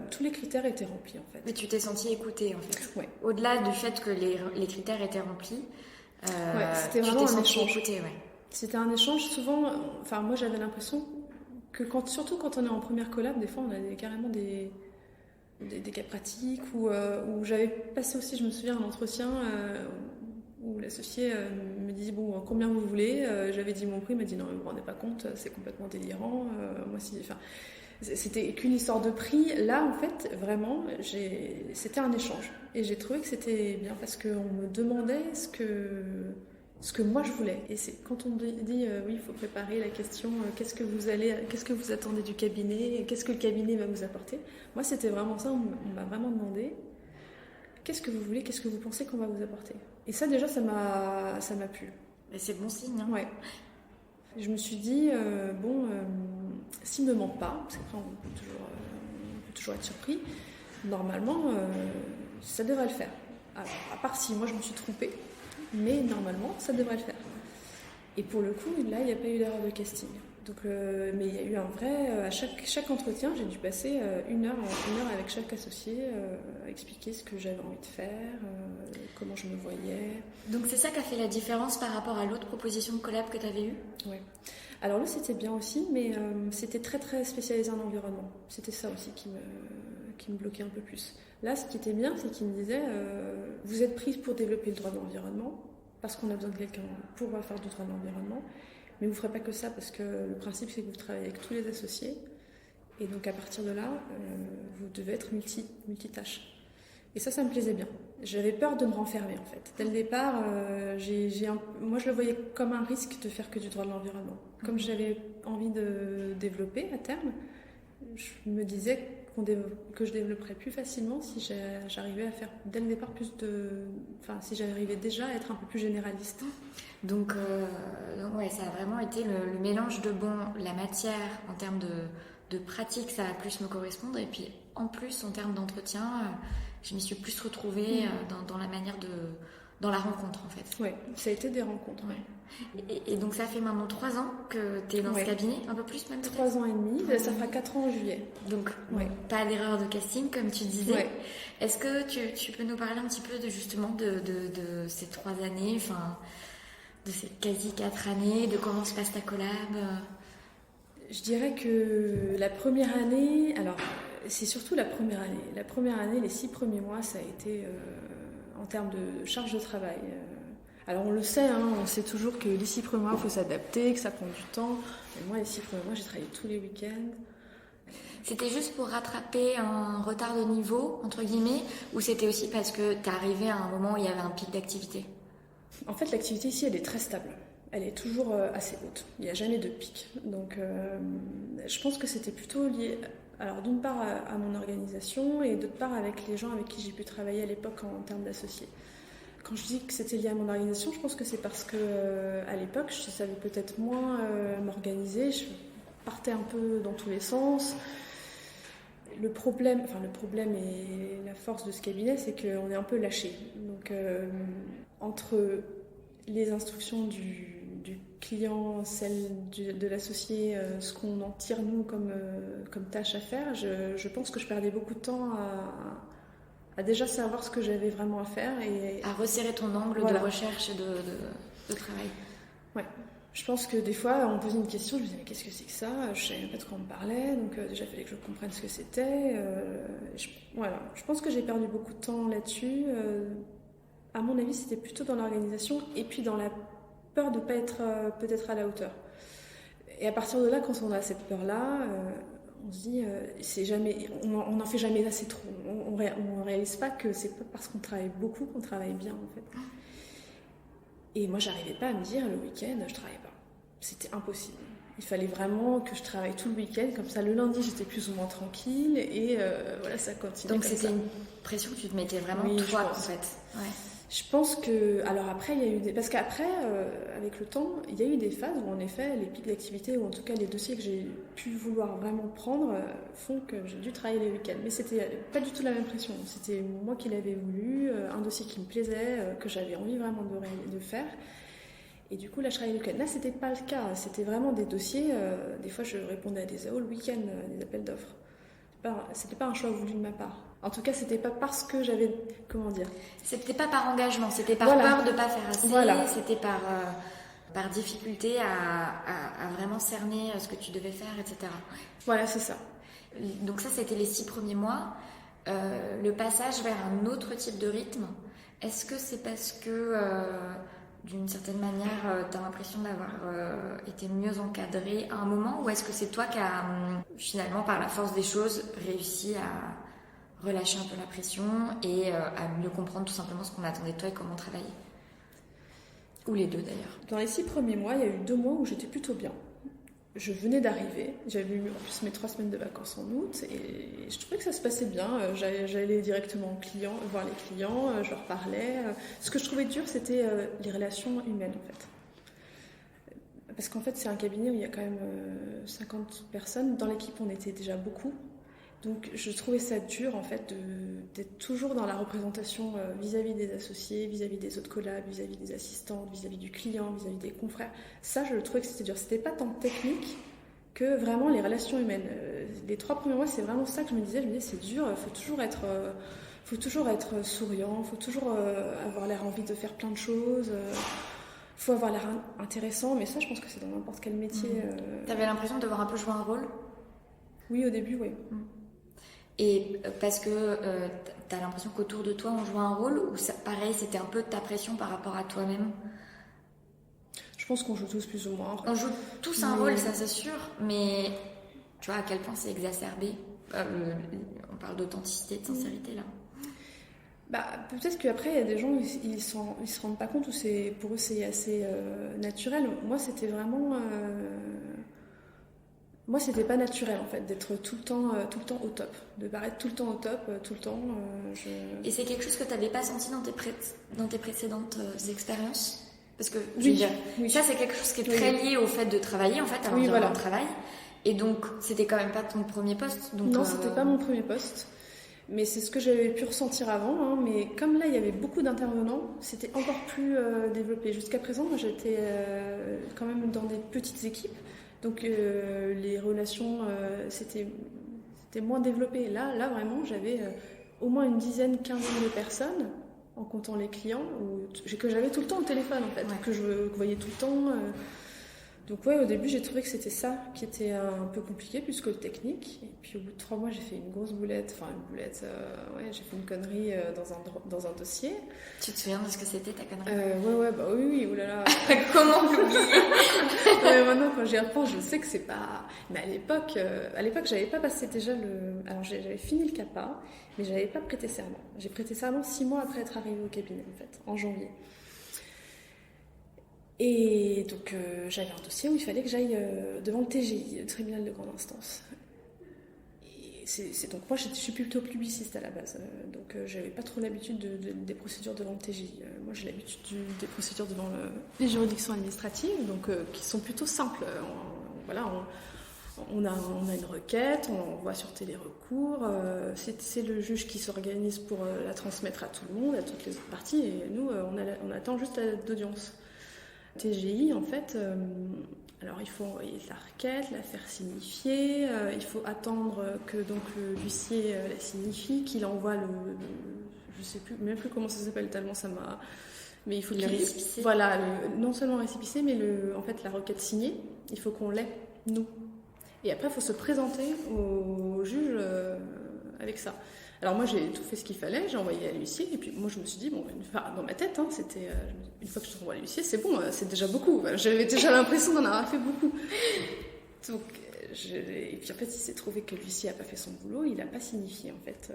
tous les critères étaient remplis en fait. Mais tu t'es sentie écoutée en fait. Ouais. Au-delà du fait que les critères étaient remplis, c'était vraiment un échange. Écoutée, ouais. C'était un échange souvent, moi j'avais l'impression que surtout quand on est en première collab, des fois on a carrément des cas pratiques où j'avais passé aussi, je me souviens, un entretien où l'associé me dit bon, combien vous voulez, j'avais dit mon prix, il m'a dit non, vous vous rendez pas compte, c'est complètement délirant, c'était qu'une histoire de prix. Là en fait vraiment c'était un échange et j'ai trouvé que c'était bien parce qu'on me demandait ce que moi je voulais. Et c'est quand on dit oui, il faut préparer la question qu'est-ce que vous attendez du cabinet, qu'est-ce que le cabinet va vous apporter. Moi c'était vraiment ça, on m'a vraiment demandé qu'est-ce que vous voulez, qu'est-ce que vous pensez qu'on va vous apporter. Et ça déjà ça m'a plu. Et c'est bon signe. Hein. Ouais. Je me suis dit s'ils ne me mentent pas, parce qu'après on peut toujours être surpris, normalement ça devrait le faire. Alors, à part si moi je me suis trompée, mais normalement ça devrait le faire. Et pour le coup là il n'y a pas eu d'erreur de casting, donc mais il y a eu un vrai à chaque entretien j'ai dû passer une heure avec chaque associé à expliquer ce que j'avais envie de faire, comment je me voyais. Donc c'est ça qui a fait la différence par rapport à l'autre proposition de collab que tu avais eue? Oui. Alors là c'était bien aussi, mais c'était très très spécialisé en environnement, c'était ça aussi qui me bloquait un peu plus. Là, ce qui était bien, c'est qu'il me disait vous êtes prise pour développer le droit de l'environnement, parce qu'on a besoin de quelqu'un pour faire du droit de l'environnement, mais vous ne ferez pas que ça, parce que le principe, c'est que vous travaillez avec tous les associés, et donc à partir de là, vous devez être multitâche. Et ça me plaisait bien. J'avais peur de me renfermer, en fait. Dès le départ, moi, je le voyais comme un risque de faire que du droit de l'environnement. Comme j'avais envie de développer à terme, je me disais que je développerais plus facilement si j'arrivais à faire dès le départ si j'arrivais déjà à être un peu plus généraliste. Donc ouais, ça a vraiment été le mélange de la matière en termes de pratique, ça a plus me correspondre, et puis en plus en termes d'entretien, je m'y suis plus retrouvée dans la manière dans la rencontre en fait. Ouais, ça a été des rencontres. Ouais. Et donc ça fait maintenant 3 ans que tu es dans ce cabinet, un peu plus même peut-être. 3 ans et demi, ça fera 4 ans en juillet. Donc pas d'erreur de casting comme tu disais. Ouais. Est-ce que tu peux nous parler un petit peu de ces 3 années, de ces quasi 4 années, de comment se passe ta collab? Je dirais que la première année, alors c'est surtout la première année. La première année, les 6 premiers mois, ça a été en termes de charge de travail. Alors on le sait, on sait toujours que les 6 premiers mois, il faut s'adapter, que ça prend du temps. Mais moi, les 6 premiers mois, j'ai travaillé tous les week-ends. C'était juste pour rattraper un retard de niveau, entre guillemets, ou c'était aussi parce que tu es arrivé à un moment où il y avait un pic d'activité? En fait, l'activité ici, elle est très stable. Elle est toujours assez haute. Il n'y a jamais de pic. Donc je pense que c'était plutôt lié, alors d'une part à mon organisation et d'autre part avec les gens avec qui j'ai pu travailler à l'époque en termes d'associés. Quand je dis que c'était lié à mon organisation, je pense que c'est parce que à l'époque, je savais peut-être moins m'organiser. Je partais un peu dans tous les sens. Le problème et la force de ce cabinet, c'est qu'on est un peu lâché. Donc entre les instructions du client, celles de l'associé, ce qu'on en tire nous comme tâche à faire, je pense que je perdais beaucoup de temps à déjà savoir ce que j'avais vraiment à faire et à resserrer ton angle de recherche et de travail. Ouais. Je pense que des fois, on me posait une question, je me disais mais qu'est-ce que c'est que ça? Je savais pas de quoi on me parlait, donc déjà il fallait que je comprenne ce que c'était. Je pense que j'ai perdu beaucoup de temps là-dessus. À mon avis, c'était plutôt dans l'organisation et puis dans la peur de ne pas être peut-être à la hauteur. Et à partir de là, quand on a cette peur-là, on se dit, on n'en fait jamais assez trop. On ne réalise pas que c'est pas parce qu'on travaille beaucoup qu'on travaille bien, en fait. Et moi, j'arrivais pas à me dire, le week-end, je travaille pas. C'était impossible. Il fallait vraiment que je travaille tout le week-end, comme ça le lundi j'étais plus ou moins tranquille et voilà, ça continue. Donc comme c'était ça. une pression que tu te mettais vraiment Oui, toi, je en pense. fait. Ouais. Je pense que, alors après, il y a eu parce qu'après, avec le temps, il y a eu des phases où en effet, les pics d'activité, ou en tout cas les dossiers que j'ai pu vouloir vraiment prendre, font que j'ai dû travailler les week-ends. Mais c'était pas du tout la même pression. C'était moi qui l'avais voulu, un dossier qui me plaisait, que j'avais envie vraiment de faire. Et du coup, là, je travaillais le week-end. Là, c'était pas le cas. C'était vraiment des dossiers. Des fois, je répondais à des AO le week-end, des appels d'offres. C'était pas un choix voulu de ma part. En tout cas, c'était pas parce que j'avais, comment dire. C'était pas par engagement, c'était par Voilà. peur de pas faire assez. Voilà. C'était par difficulté à vraiment cerner ce que tu devais faire, etc. Voilà, c'est ça. Donc ça, c'était les 6 premiers mois. Le passage vers un autre type de rythme, est-ce que c'est parce que d'une certaine manière tu as l'impression d'avoir été mieux encadré à un moment, ou est-ce que c'est toi qui as finalement par la force des choses réussi à relâcher un peu la pression et à mieux comprendre tout simplement ce qu'on attendait de toi et comment travailler? Ou les deux d'ailleurs. Dans les 6 premiers mois, il y a eu 2 mois où j'étais plutôt bien. Je venais d'arriver, j'avais eu en plus mes 3 semaines de vacances en août et je trouvais que ça se passait bien. J'allais directement voir les clients, je leur parlais. Ce que je trouvais dur, c'était les relations humaines en fait. Parce qu'en fait, c'est un cabinet où il y a quand même 50 personnes. Dans l'équipe, on était déjà beaucoup. Donc je trouvais ça dur en fait d'être toujours dans la représentation vis-à-vis des associés, vis-à-vis des autres collabs, vis-à-vis des assistantes, vis-à-vis du client, vis-à-vis des confrères. Ça, je trouvais que c'était dur. C'était pas tant technique que vraiment les relations humaines. Les 3 premiers mois, c'est vraiment ça que je me disais c'est dur, faut toujours être souriant, faut toujours avoir l'air envie de faire plein de choses. Faut avoir l'air intéressant, mais ça, je pense que c'est dans n'importe quel métier. T'avais l'impression de devoir un peu jouer un rôle? Oui, au début, oui. Et parce que t'as l'impression qu'autour de toi on joue un rôle, ou ça, pareil, c'était un peu de ta pression par rapport à toi-même? Je pense qu'on joue tous plus ou moins un rôle. On joue tous un rôle, ça c'est sûr, mais tu vois à quel point c'est exacerbé. On parle d'authenticité, de sincérité là. Bah, peut-être qu'après, il y a des gens, ils se rendent pas compte, ou pour eux c'est assez naturel. Moi, c'était vraiment... Moi, c'était pas naturel en fait d'être tout le temps au top, de paraître tout le temps au top, tout le temps. Et c'est quelque chose que tu n'avais pas senti dans tes précédentes expériences? Parce que je veux Oui, dire, oui. ça c'est quelque chose qui est très lié au fait de travailler en fait, à l'environnement de travail. Et donc, c'était quand même pas ton premier poste. Donc, non, c'était pas mon premier poste. Mais c'est ce que j'avais pu ressentir avant. Mais comme là, il y avait beaucoup d'intervenants, c'était encore plus développé. Jusqu'à présent, moi, j'étais quand même dans des petites équipes. Donc les relations, c'était moins développé. Là vraiment, j'avais au moins une dizaine, quinzaine de personnes, en comptant les clients, que j'avais tout le temps au téléphone, en fait, que je voyais tout le temps. Donc ouais, au début, j'ai trouvé que c'était ça qui était un peu compliqué, plus que le technique. Et puis au bout de 3 mois, j'ai fait une grosse boulette. J'ai fait une connerie dans un dossier. Tu te souviens de ce que c'était ta connerie? Oui, oulala. Comment l'oublier? Maintenant, quand j'y repense, je sais que c'est pas... Mais à l'époque, j'avais pas passé déjà Alors, j'avais fini le CAPA, mais j'avais pas prêté serment. J'ai prêté serment 6 mois après être arrivée au cabinet, en fait, en janvier. Et donc, j'avais un dossier où il fallait que j'aille devant le TGI, le tribunal de grande instance. Donc moi, je suis plutôt publiciste à la base, donc j'avais pas trop l'habitude des procédures devant le TGI. Moi, j'ai l'habitude des procédures devant les juridictions administratives, donc qui sont plutôt simples. On a une requête, on envoie sur télérecours, c'est le juge qui s'organise pour la transmettre à tout le monde, à toutes les autres parties, et nous, on attend juste la date d'audience. TGI, en fait, alors il faut envoyer la requête, la faire signifier, il faut attendre que donc l'huissier la signifie, qu'il envoie je sais plus, même plus comment ça s'appelle tellement ça m'a... Mais il faut le récépissé. Voilà, non seulement le récépissé, mais en fait la requête signée, il faut qu'on l'ait, nous. Et après, il faut se présenter au juge avec ça. Alors moi, j'ai tout fait ce qu'il fallait, j'ai envoyé à l'huissier, et puis moi, je me suis dit, dans ma tête, c'était une fois que je renvoie à l'huissier, c'est bon, c'est déjà beaucoup. J'avais déjà l'impression d'en avoir fait beaucoup. Donc, Et puis en fait, il s'est trouvé que l'huissier n'a pas fait son boulot, il n'a pas signifié en fait.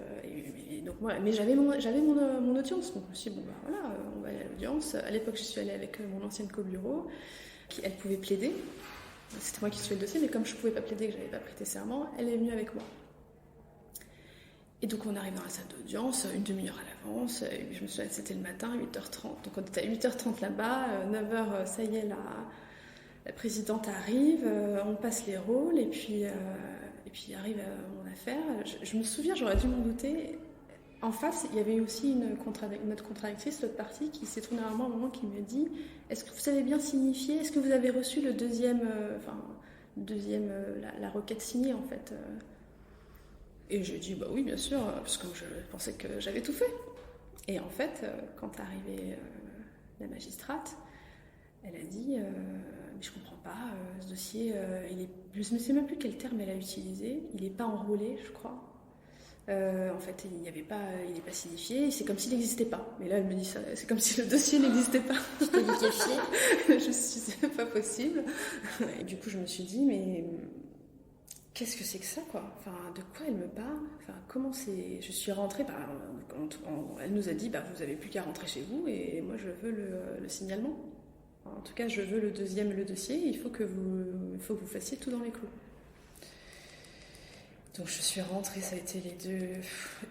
Et donc moi, mais j'avais mon audience, donc je me suis dit, bon bah voilà, on va aller à l'audience. À l'époque, je suis allée avec mon ancienne co-bureau, elle pouvait plaider. C'était moi qui suivais le dossier, mais comme je ne pouvais pas plaider, que je n'avais pas prêté serment, elle est venue avec moi. Et donc on arrive dans la salle d'audience, une demi-heure à l'avance, et je me souviens que c'était le matin, 8h30. Donc on était à 8h30 là-bas, 9h, ça y est, la présidente arrive, on passe les rôles, et puis arrive mon affaire. Je me souviens, j'aurais dû m'en douter. En face, il y avait aussi une autre contradictrice, l'autre partie, qui s'est tournée à moi à un moment qui me dit « Est-ce que vous avez bien signifié ? Est-ce que vous avez reçu le deuxième, la requête signée en fait ?» Et j'ai dit « Bah oui, bien sûr, parce que je pensais que j'avais tout fait. » Et en fait, quand est arrivée la magistrate, elle a dit « Mais je comprends pas, ce dossier, je ne sais même plus quel terme elle a utilisé, il n'est pas enrôlé, je crois. » En fait, il n'est pas signifié, c'est comme s'il n'existait pas. Mais là, elle me dit ça, c'est comme si le dossier n'existait pas. Tu t'es liquéfiée. Je me suis dit, c'est pas possible. Et du coup, je me suis dit, mais qu'est-ce que c'est que ça, quoi ? Enfin, de quoi elle me parle ? Enfin, comment c'est ? Je suis rentrée, elle nous a dit, vous n'avez plus qu'à rentrer chez vous, et moi, je veux le signalement. En tout cas, je veux le dossier, il faut que vous fassiez tout dans les clous. Donc je suis rentrée, ça a été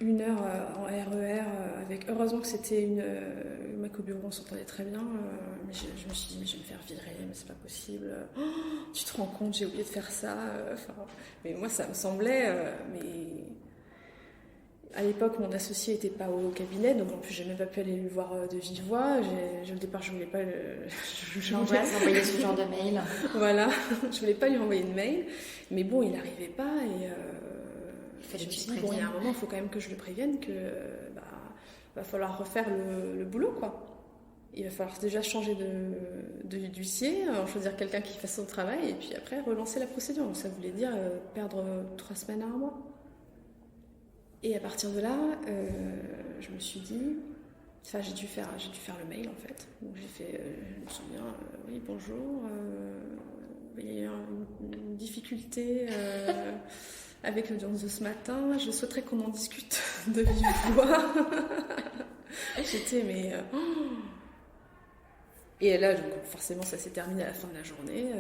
une heure en RER, heureusement que c'était ma co-bureau, on s'entendait très bien, mais je me suis dit, mais je vais me faire virer, mais c'est pas possible, tu te rends compte, j'ai oublié de faire ça, mais moi ça me semblait, mais à l'époque mon associé n'était pas au cabinet, donc en plus j'ai même pas pu aller lui voir de vive voix, au départ je voulais pas envoyer ce genre de mail. Voilà, je voulais pas lui envoyer de mail, mais bon il n'arrivait pas et... je me suis dit, bon, il y a un moment, il faut quand même que je le prévienne que va falloir refaire le boulot, quoi. Il va falloir déjà changer d'huissier, choisir quelqu'un qui fasse son travail, et puis après relancer la procédure. Donc ça voulait dire perdre 3 semaines à 1 mois. Et à partir de là, je me suis dit, j'ai dû faire le mail en fait. Donc j'ai fait, je me souviens, oui bonjour, il y a eu une difficulté. Avec l'audience de ce matin, je souhaiterais qu'on en discute de vive voix. J'étais, mais... Et là, donc, forcément, ça s'est terminé à la fin de la journée.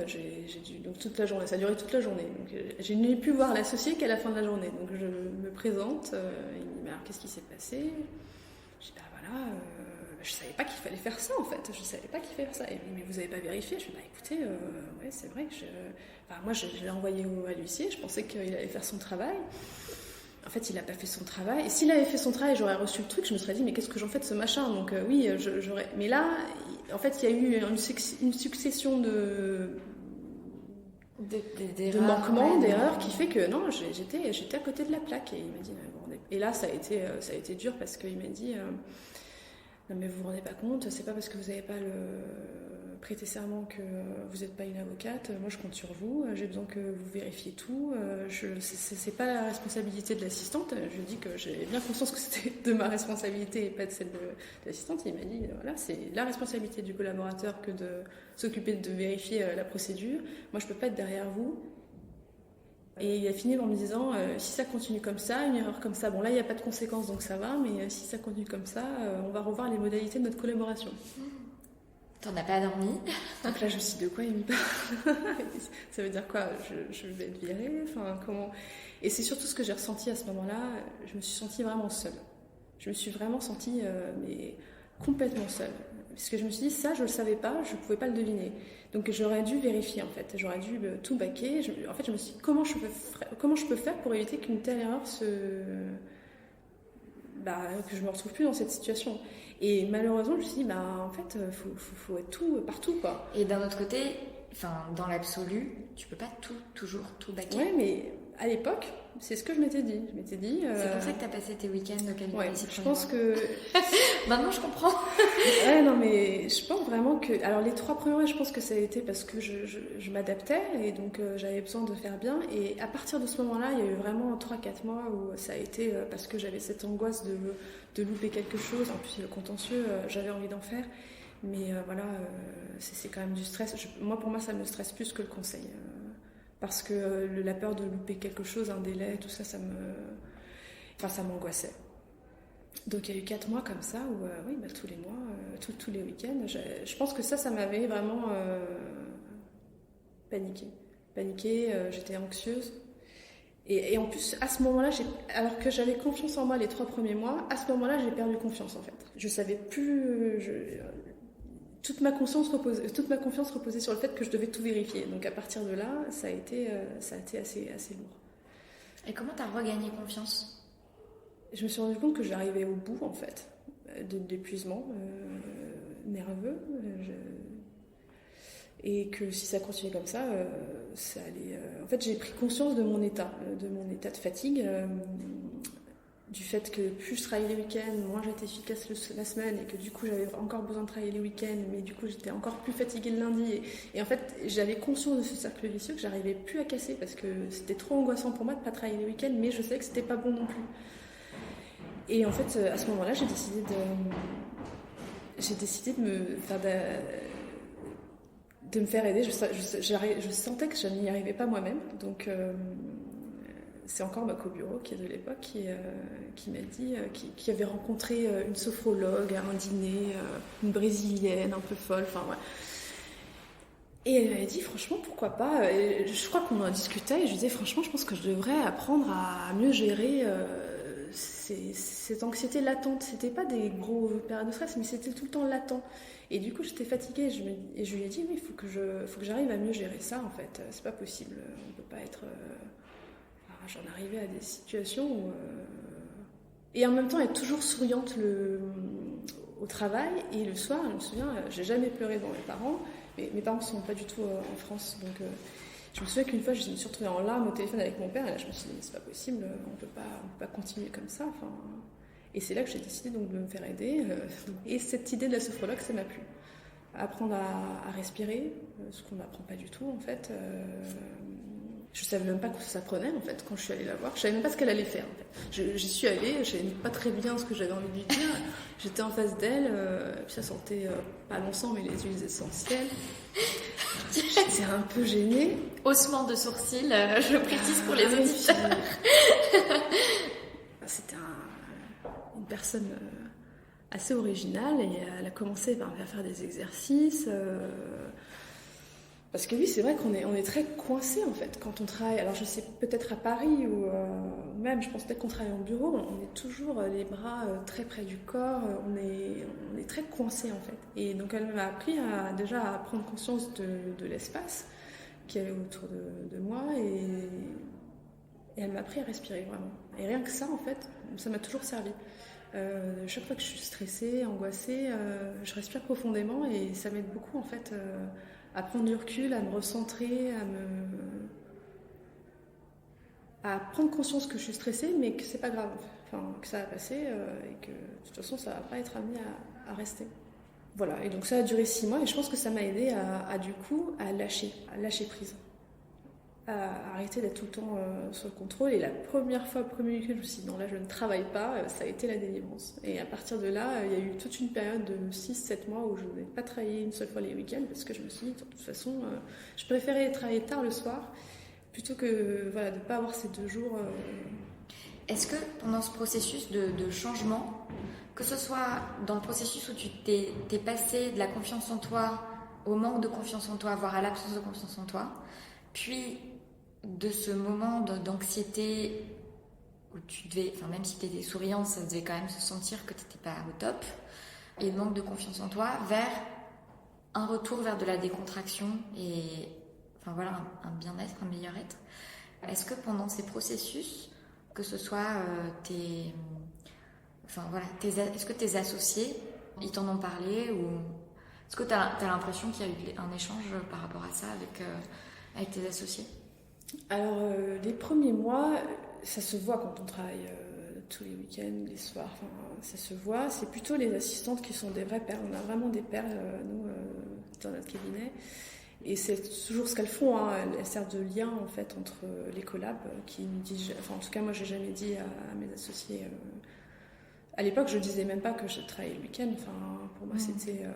Donc toute la journée, ça a duré toute la journée. Donc, je n'ai pu voir l'associé qu'à la fin de la journée. Donc je me présente, il me dit, mais alors qu'est-ce qui s'est passé ? Je dis, voilà, je savais pas qu'il fallait faire ça en fait. Je savais pas qu'il fallait faire ça. Et mais vous n'avez pas vérifié ? Je dis, écoutez, ouais, c'est vrai que moi, je l'ai envoyé à l'huissier, je pensais qu'il allait faire son travail. En fait, il n'a pas fait son travail. Et s'il avait fait son travail, j'aurais reçu le truc, je me serais dit, mais qu'est-ce que j'en fais de ce machin ? Donc oui, j'aurais... Mais là, en fait, il y a eu une succession de manquements, d'erreurs, qui fait que non, j'étais à côté de la plaque. Et il m'a dit, et là, ça a été dur parce qu'il m'a dit, non mais vous vous rendez pas compte, c'est pas parce que vous n'avez pas prêté serment que vous n'êtes pas une avocate, moi je compte sur vous, j'ai besoin que vous vérifiez tout, c'est pas la responsabilité de l'assistante, je lui dis que j'ai bien conscience que c'était de ma responsabilité et pas de celle de l'assistante, il m'a dit voilà, c'est la responsabilité du collaborateur que de s'occuper de vérifier la procédure, moi je peux pas être derrière vous. Et il a fini en me disant, si ça continue comme ça, une erreur comme ça, bon là il n'y a pas de conséquences donc ça va, mais si ça continue comme ça, on va revoir les modalités de notre collaboration. T'en as pas dormi ? Donc là je me suis dit, de quoi il me parle ? Ça veut dire quoi ? Je vais être virée ? Enfin, comment ? Et c'est surtout ce que j'ai ressenti à ce moment-là, je me suis sentie vraiment seule. Je me suis vraiment sentie mais complètement seule. Parce que je me suis dit, ça je ne le savais pas, je ne pouvais pas le deviner. Donc j'aurais dû vérifier en fait, j'aurais dû tout baquer. En fait je me suis dit, comment je peux faire pour éviter qu'une telle erreur que je me retrouve plus dans cette situation. Et malheureusement je me suis dit, en fait faut être tout partout quoi. Et d'un autre côté, dans l'absolu, tu peux pas toujours tout baquer. Ouais, mais à l'époque, c'est ce que je m'étais dit. C'est comme ça que tu as passé tes week-ends au cabinet. Ouais, je pense que... Maintenant, je comprends. Ouais, non, mais je pense vraiment que... Alors, les 3 premiers mois, je pense que ça a été parce que je m'adaptais et donc j'avais besoin de faire bien. Et à partir de ce moment-là, il y a eu vraiment 3-4 mois où ça a été parce que j'avais cette angoisse de louper quelque chose. En plus, le contentieux, j'avais envie d'en faire. Mais voilà, c'est quand même du stress. Pour moi, ça me stresse plus que le conseil. parce que la peur de louper quelque chose, un délai, tout ça, ça m'angoissait. Donc il y a eu 4 mois comme ça où oui, tous les mois, tous les week-ends, je pense que ça m'avait vraiment paniquée, j'étais anxieuse. Et en plus, à ce moment-là, alors que j'avais confiance en moi les 3 premiers mois, à ce moment-là, j'ai perdu confiance en fait. Je savais plus. Toute ma confiance reposait sur le fait que je devais tout vérifier. Donc à partir de là, ça a été assez lourd. Et comment tu as regagné confiance ? Je me suis rendu compte que j'arrivais au bout en fait, d'épuisement nerveux. Et que si ça continuait comme ça, ça allait. En fait, j'ai pris conscience de mon état de fatigue, du fait que plus je travaillais les week-ends, moins j'étais efficace la semaine, et que du coup j'avais encore besoin de travailler les week-ends, mais du coup j'étais encore plus fatiguée le lundi. Et en fait, j'avais conscience de ce cercle vicieux que j'arrivais plus à casser parce que c'était trop angoissant pour moi de pas travailler les week-ends, mais je savais que c'était pas bon non plus. Et en fait, à ce moment-là, j'ai décidé de me faire aider. Je sentais que je n'y arrivais pas moi-même. Donc, c'est encore ma co-bureau qui est de l'époque qui m'a dit, qui avait rencontré une sophrologue à un dîner, une brésilienne un peu folle. Enfin, ouais. Et elle m'avait dit, franchement, pourquoi pas. Et je crois qu'on en discutait et je disais, franchement, je pense que je devrais apprendre à mieux gérer cette anxiété latente. C'était pas des gros périodes de stress, mais c'était tout le temps latent. Et du coup, j'étais fatiguée et je lui ai dit, oui, il faut que j'arrive à mieux gérer ça, en fait. C'est pas possible. On peut pas être... J'en arrivais à des situations où... Et en même temps, être toujours souriante au travail. Et le soir, je me souviens, j'ai jamais pleuré devant mes parents. Mais mes parents ne sont pas du tout en France. Donc, je me souviens qu'une fois, je me suis retrouvée en larmes au téléphone avec mon père. Et là, je me suis dit, mais c'est pas possible. On peut pas continuer comme ça. Enfin... Et c'est là que j'ai décidé donc, de me faire aider. Et cette idée de la sophrologue, ça m'a plu. Apprendre à respirer, ce qu'on n'apprend pas du tout en fait. Je ne savais même pas que ça s'apprenait en fait quand je suis allée la voir. Je ne savais même pas ce qu'elle allait faire. En fait. J'y suis allée, je ne savais pas très bien ce que j'avais envie de lui dire. J'étais en face d'elle, puis ça sentait pas l'encens mais les huiles essentielles. J'étais un peu gênée. Haussement de sourcils, je précise pour les auditeurs. C'était une personne assez originale et elle a commencé à faire des exercices. Parce que oui, c'est vrai qu'on est très coincé en fait quand on travaille. Alors je sais peut-être à Paris ou même je pense peut-être qu'on travaille en bureau, on est toujours les bras très près du corps, on est très coincé en fait. Et donc elle m'a appris déjà à prendre conscience de l'espace qu'il y avait autour de moi et elle m'a appris à respirer vraiment. Et rien que ça en fait, ça m'a toujours servi. Chaque fois que je suis stressée, angoissée, je respire profondément et ça m'aide beaucoup en fait à prendre du recul, à me recentrer, à prendre conscience que je suis stressée, mais que c'est pas grave, enfin, que ça va passer et que de toute façon ça va pas être amené à rester. Voilà, et donc ça a duré 6 mois et je pense que ça m'a aidé à lâcher prise. À arrêter d'être tout le temps sur le contrôle. Et la première fois, le premier week-end, je me suis dit non, là je ne travaille pas, ça a été la délivrance. Et à partir de là, il y a eu toute une période de 6-7 mois où je n'ai pas travaillé une seule fois les week-ends parce que je me suis dit de toute façon, je préférais travailler tard le soir plutôt que de ne pas avoir ces 2 jours. Est-ce que pendant ce processus de changement, que ce soit dans le processus où tu t'es passé de la confiance en toi au manque de confiance en toi, voire à l'absence de confiance en toi, puis de ce moment d'anxiété où tu devais, enfin même si tu étais souriante, ça devait quand même se sentir que tu n'étais pas au top, et le manque de confiance en toi, vers un retour vers de la décontraction et enfin voilà, un bien-être, un meilleur être. Est-ce que pendant ces processus, que ce soit est-ce que tes associés, ils t'en ont parlé ou est-ce que tu as l'impression qu'il y a eu un échange par rapport à ça avec tes associés? Alors, les premiers mois, ça se voit quand on travaille tous les week-ends, les soirs, ça se voit. C'est plutôt les assistantes qui sont des vraies perles. On a vraiment des perles, nous, dans notre cabinet. Et c'est toujours ce qu'elles font. Hein. Elles servent de lien, en fait, entre les collabs qui nous disent... Enfin, en tout cas, moi, j'ai jamais dit à mes associés... À l'époque, je disais même pas que je travaillais le week-end. Enfin, pour moi, c'était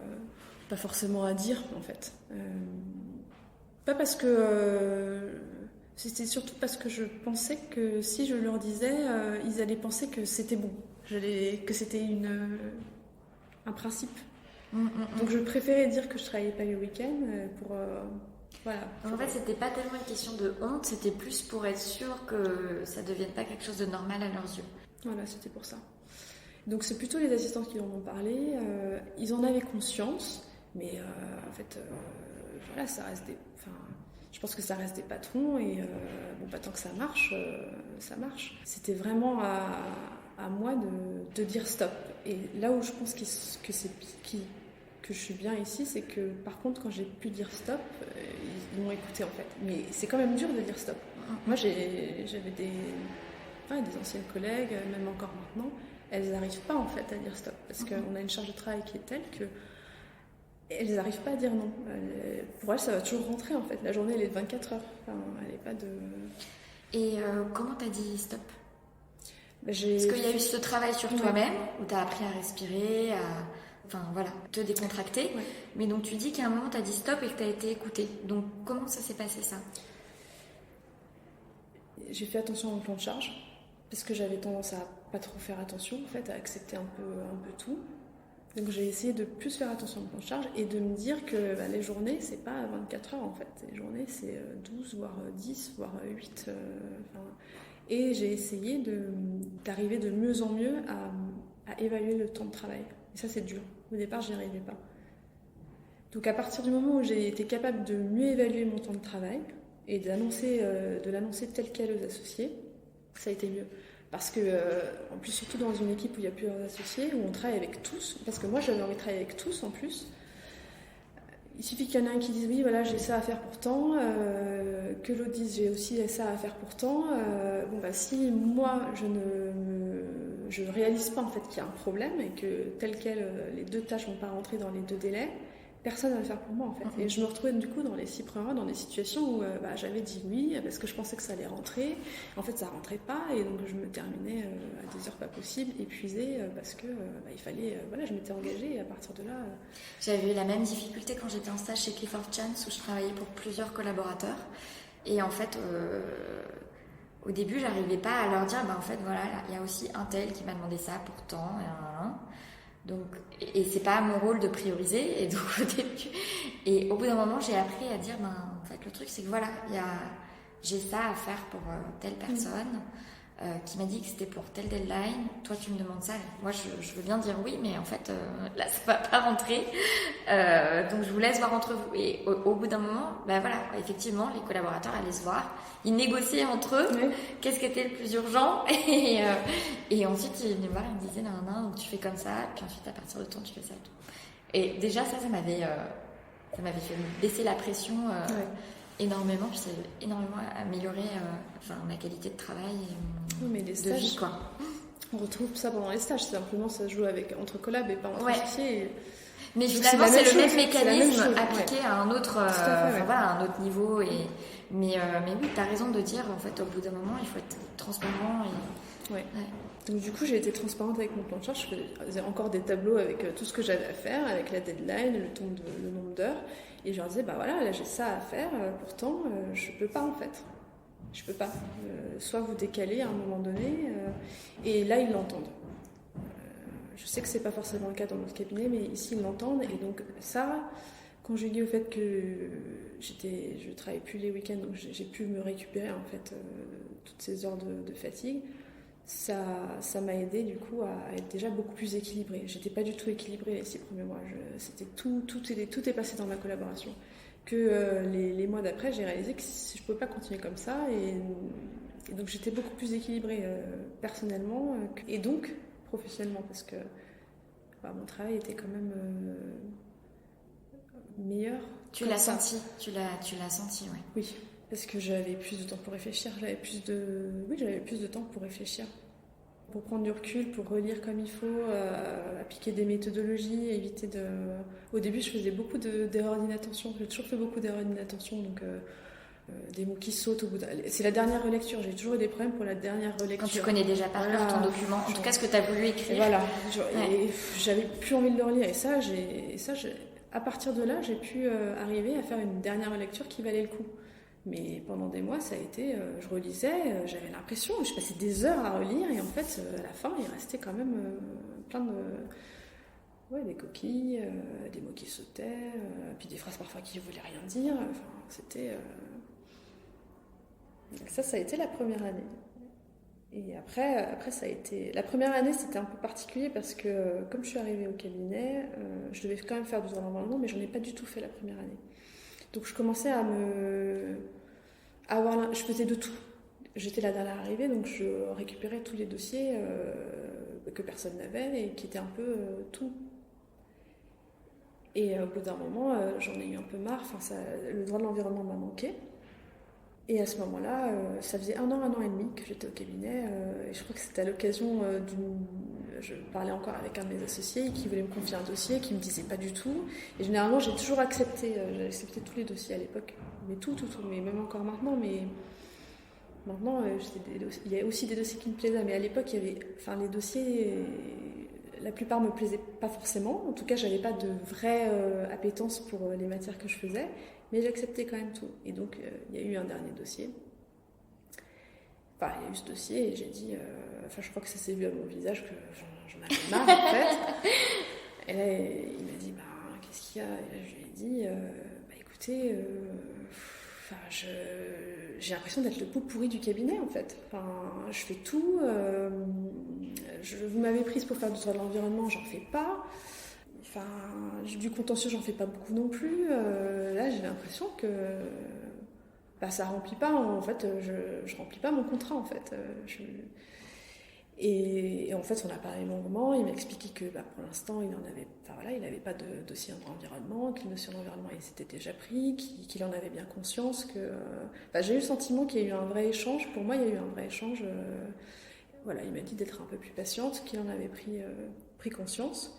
pas forcément à dire, en fait. Pas parce que C'était surtout parce que je pensais que si je leur disais, ils allaient penser que c'était bon, que c'était un principe. Donc je préférais dire que je travaillais pas le week-end pour voilà. Donc en fait, c'était pas tellement une question de honte, c'était plus pour être sûr que ça devienne pas quelque chose de normal à leurs yeux. Voilà, c'était pour ça. Donc c'est plutôt les assistantes qui en ont parlé. Ils en avaient conscience, mais en fait, voilà, ça reste je pense que ça reste des patrons et tant que ça marche, ça marche. C'était vraiment à moi de dire stop. Et là où je pense que je suis bien ici, c'est que par contre, quand j'ai pu dire stop, ils m'ont écouté en fait. Mais c'est quand même dur de dire stop. Moi, j'avais des anciennes collègues, même encore maintenant, elles n'arrivent pas en fait à dire stop parce qu'on a une charge de travail qui est telle que elles n'arrivent pas à dire non. Pour elles, ça va toujours rentrer en fait. La journée, elle est de 24 heures. Enfin, elle n'est pas de... Et comment t'as dit stop? Parce qu'il y a eu ce travail sur toi-même où t'as appris à respirer, te décontracter. Ouais. Mais donc tu dis qu'à un moment t'as dit stop et que t'as été écoutée. Donc comment ça s'est passé ça? J'ai fait attention à mon plan de charge parce que j'avais tendance à pas trop faire attention en fait, à accepter un peu tout. Donc j'ai essayé de plus faire attention à mon plan de charge et de me dire que les journées c'est pas 24 heures en fait. Les journées c'est 12 voire 10 voire 8. Et j'ai essayé d'arriver de mieux en mieux à évaluer le temps de travail. Et ça, c'est dur. Au départ, j'y arrivais pas. Donc, à partir du moment où j'ai été capable de mieux évaluer mon temps de travail et de l'annoncer tel quel aux associés, ça a été mieux. Parce que, en plus, surtout dans une équipe où il y a plusieurs associés, où on travaille avec tous, parce que moi, j'avais envie de travailler avec tous en plus. Il suffit qu'il y en ait un qui dise oui, voilà, j'ai ça à faire pourtant, que l'autre dise j'ai aussi ça à faire pourtant. Si moi je ne réalise pas en fait qu'il y a un problème et que tel quel les deux tâches vont pas rentrer dans les deux délais, personne ne va le faire pour moi en fait. Et je me retrouvais du coup dans les 6 premiers mois dans des situations où j'avais dit oui parce que je pensais que ça allait rentrer. En fait, ça rentrait pas et donc je me terminais à des heures pas possibles, épuisée parce que il fallait, je m'étais engagée et à partir de là. J'avais eu la même difficulté quand j'étais en stage chez Clifford Chance où je travaillais pour plusieurs collaborateurs et en fait. Au début, j'arrivais pas à leur dire, il y a aussi un tel qui m'a demandé ça pourtant. Donc, et c'est pas mon rôle de prioriser. Et donc, au bout d'un moment, j'ai appris à dire, le truc, c'est que j'ai ça à faire pour telle personne qui m'a dit que c'était pour telle deadline. Toi, tu me demandes ça. Moi, je veux bien dire oui, mais en fait, là, ça va pas rentrer. Donc, je vous laisse voir entre vous. Et au bout d'un moment, effectivement, les collaborateurs allaient se voir. Ils négociaient entre eux qu'est-ce qui était le plus urgent. Et ensuite, ils venaient me voir, ils me disaient, non, donc tu fais comme ça. Puis ensuite, à partir de temps, tu fais ça et tout. Et déjà, ça m'avait fait baisser la pression énormément. Puis ça a énormément amélioré ma qualité de travail et les stages, de vie, quoi. On retrouve ça pendant les stages. Simplement, ça se joue entre collabs et pas entre associés. Mais finalement, c'est le même mécanisme appliqué à un autre, à un autre niveau. Mais oui, tu as raison de dire, en fait, au bout d'un moment, il faut être transparent. Donc du coup, j'ai été transparente avec mon plan de charge. Je faisais encore des tableaux avec tout ce que j'avais à faire, avec la deadline, le nombre d'heures. Et je leur disais, là, j'ai ça à faire. Pourtant, je peux pas, en fait. Je peux pas. Soit vous décalez à un moment donné. Et là, ils l'entendent. Je sais que c'est pas forcément le cas dans notre cabinet, mais ici, ils l'entendent. Et donc ça, conjugué au fait que je travaillais plus les week-ends, donc j'ai pu me récupérer en fait toutes ces heures de fatigue. Ça m'a aidé du coup à être déjà beaucoup plus équilibrée. J'étais pas du tout équilibrée les 6 premiers mois. C'était tout est passé dans ma collaboration. Que les mois d'après, j'ai réalisé que je pouvais pas continuer comme ça et donc j'étais beaucoup plus équilibrée personnellement et donc professionnellement parce que mon travail était quand même meilleur. Tu l'as senti, tu l'as senti, oui. Oui, parce que j'avais plus de temps pour réfléchir, j'avais plus de temps pour réfléchir, pour prendre du recul, pour relire comme il faut, appliquer des méthodologies, éviter de... Au début, je faisais beaucoup d'erreurs d'inattention, j'ai toujours fait beaucoup d'erreurs d'inattention, donc des mots qui sautent au bout C'est la dernière relecture, j'ai toujours eu des problèmes pour la dernière relecture. Quand tu connais déjà par cœur ton document, en tout cas ce que tu as voulu écrire. Et voilà, et j'avais plus envie de le relire, et ça, à partir de là, j'ai pu arriver à faire une dernière relecture qui valait le coup. Mais pendant des mois, ça a été, je relisais, j'avais l'impression, je passais des heures à relire, et en fait, à la fin, il restait quand même plein de... Ouais, des coquilles, des mots qui sautaient, puis des phrases parfois qui ne voulaient rien dire. Enfin, c'était... Ça a été la première année. Et après, ça a été... La première année, c'était un peu particulier parce que, comme je suis arrivée au cabinet, je devais quand même faire 2 ans d'environnement, mais j'en ai pas du tout fait la première année. Donc, je commençais à je faisais de tout. J'étais la dernière arrivée, donc je récupérais tous les dossiers que personne n'avait et qui étaient un peu tout. Et au bout d'un moment, j'en ai eu un peu marre. Enfin, le droit de l'environnement m'a manqué. Et à ce moment-là, ça faisait 1 an et demi que j'étais au cabinet. Et je crois que c'était à l'occasion Je parlais encore avec un de mes associés qui voulait me confier un dossier, qui me disait pas du tout. Et généralement, j'ai toujours accepté. J'ai accepté tous les dossiers à l'époque. Mais tout. Mais même encore maintenant. Mais maintenant, il y a aussi des dossiers qui me plaisaient. Mais à l'époque, il y avait... Enfin, les dossiers... La plupart me plaisaient pas forcément. En tout cas, j'avais pas de vraie appétence pour les matières que je faisais, mais j'acceptais quand même tout. Et donc, il y a eu un dernier dossier. Enfin, il y a eu ce dossier et j'ai dit... je crois que ça s'est vu à mon visage que j'en avais marre, en fait. Et là, il m'a dit, qu'est-ce qu'il y a? Et là, je lui ai dit, écoutez... j'ai l'impression d'être le pot pourri du cabinet, en fait. Enfin, je fais tout. Vous m'avez prise pour faire du droit de l'environnement, j'en fais pas. Enfin, du contentieux, j'en fais pas beaucoup non plus. Là, j'ai l'impression que ça remplit pas. En fait, je remplis pas mon contrat, en fait. Et en fait, on a parlé longuement. Il m'a expliqué que pour l'instant, il n'avait pas de dossier en environnement, que les notions d'environnement s'étaient déjà pris, qu'il en avait bien conscience. J'ai eu le sentiment qu'il y a eu un vrai échange. Pour moi, il y a eu un vrai échange. Il m'a dit d'être un peu plus patiente, qu'il en avait pris conscience.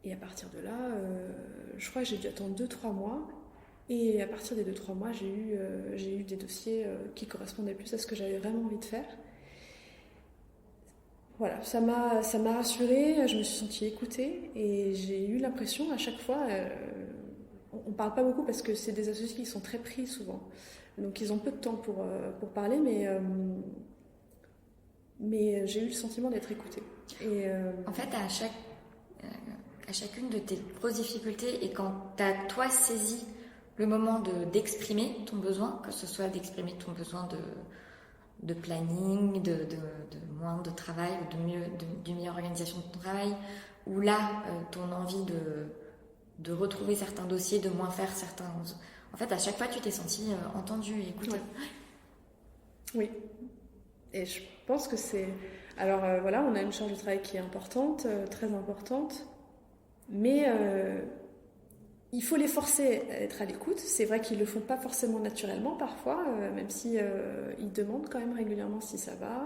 Et à partir de là, je crois que j'ai dû attendre 2-3 mois. Et à partir des 2-3 mois, j'ai eu des dossiers qui correspondaient plus à ce que j'avais vraiment envie de faire. Voilà, ça m'a rassurée, je me suis sentie écoutée et j'ai eu l'impression à chaque fois, on parle pas beaucoup parce que c'est des associés qui sont très pris souvent, donc ils ont peu de temps pour parler, mais j'ai eu le sentiment d'être écoutée. En fait, à chacune de tes grosses difficultés et quand tu as toi saisi le moment d'exprimer ton besoin, que ce soit d'exprimer ton besoin de planning, de moins de travail, d'une meilleure organisation de ton travail, ou là, ton envie de retrouver certains dossiers, de moins faire certains... En fait, à chaque fois, tu t'es sentie entendue et écoutée. Oui. Et je pense que c'est... Alors on a une charge de travail qui est importante, très importante, mais il faut les forcer à être à l'écoute. C'est vrai qu'ils le font pas forcément naturellement parfois, même si ils demandent quand même régulièrement si ça va.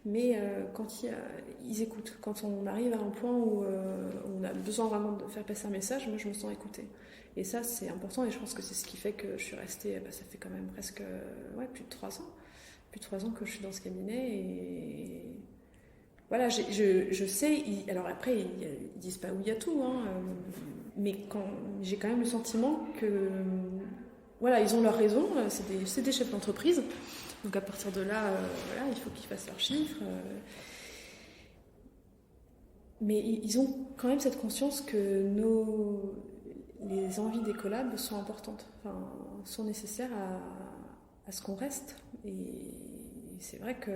Mais quand ils écoutent, quand on arrive à un point où on a besoin vraiment de faire passer un message, moi je me sens écoutée. Et ça c'est important et je pense que c'est ce qui fait que je suis restée, ça fait quand même presque plus de 3 ans. Plus de 3 ans que je suis dans ce cabinet et voilà, je sais, alors après ils disent pas oui à tout, mais j'ai quand même le sentiment que ils ont leur raison, c'est des chefs d'entreprise, donc à partir de là, il faut qu'ils fassent leurs chiffres, mais ils ont quand même cette conscience que les envies des collabs sont importantes, sont nécessaires à ce qu'on reste, et c'est vrai que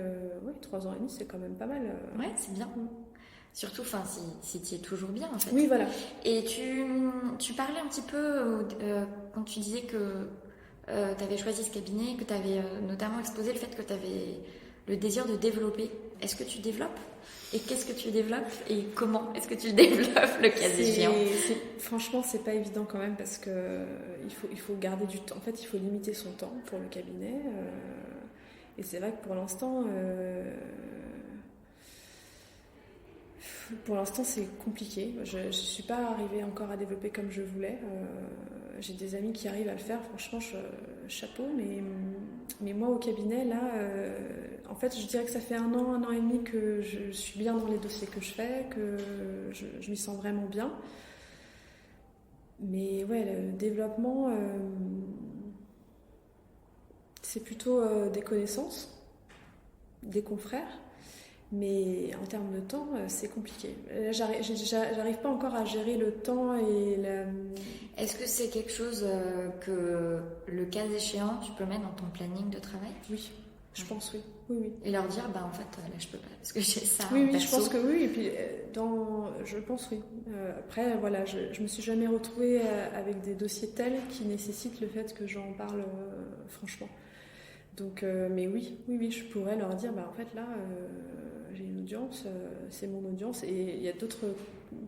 3 ans et demi, c'est quand même pas mal. Ouais, c'est bien. Surtout si tu es toujours bien, en fait. Oui, voilà. Et tu parlais un petit peu, quand tu disais que tu avais choisi ce cabinet, que tu avais notamment exposé le fait que tu avais le désir de développer. Est-ce que tu développes? Et qu'est-ce que tu développes? Et comment est-ce que tu développes, le cas échéant? Franchement, c'est pas évident quand même parce que il faut garder du temps. En fait, il faut limiter son temps pour le cabinet. Et c'est vrai que pour l'instant, c'est compliqué. Je ne suis pas arrivée encore à développer comme je voulais. J'ai des amis qui arrivent à le faire. Franchement, chapeau. Mais moi, au cabinet, là, en fait, je dirais que ça fait 1 an et demi que je suis bien dans les dossiers que je fais, que je m'y sens vraiment bien. Mais ouais, le développement... c'est plutôt des connaissances, des confrères. Mais en termes de temps, c'est compliqué. Là, j'arrive pas encore à gérer le temps et la... Est-ce que c'est quelque chose que, le cas échéant, tu peux mettre dans ton planning de travail? Oui, je pense oui. Oui. Et leur dire, en fait, là, je peux pas, parce que j'ai ça. Oui, perso. je pense que oui. Et puis, je pense oui. Après, voilà, je me suis jamais retrouvée avec des dossiers tels qui nécessitent le fait que j'en parle franchement. Donc, mais oui, je pourrais leur dire, en fait, là, j'ai une audience, c'est mon audience, et il y a d'autres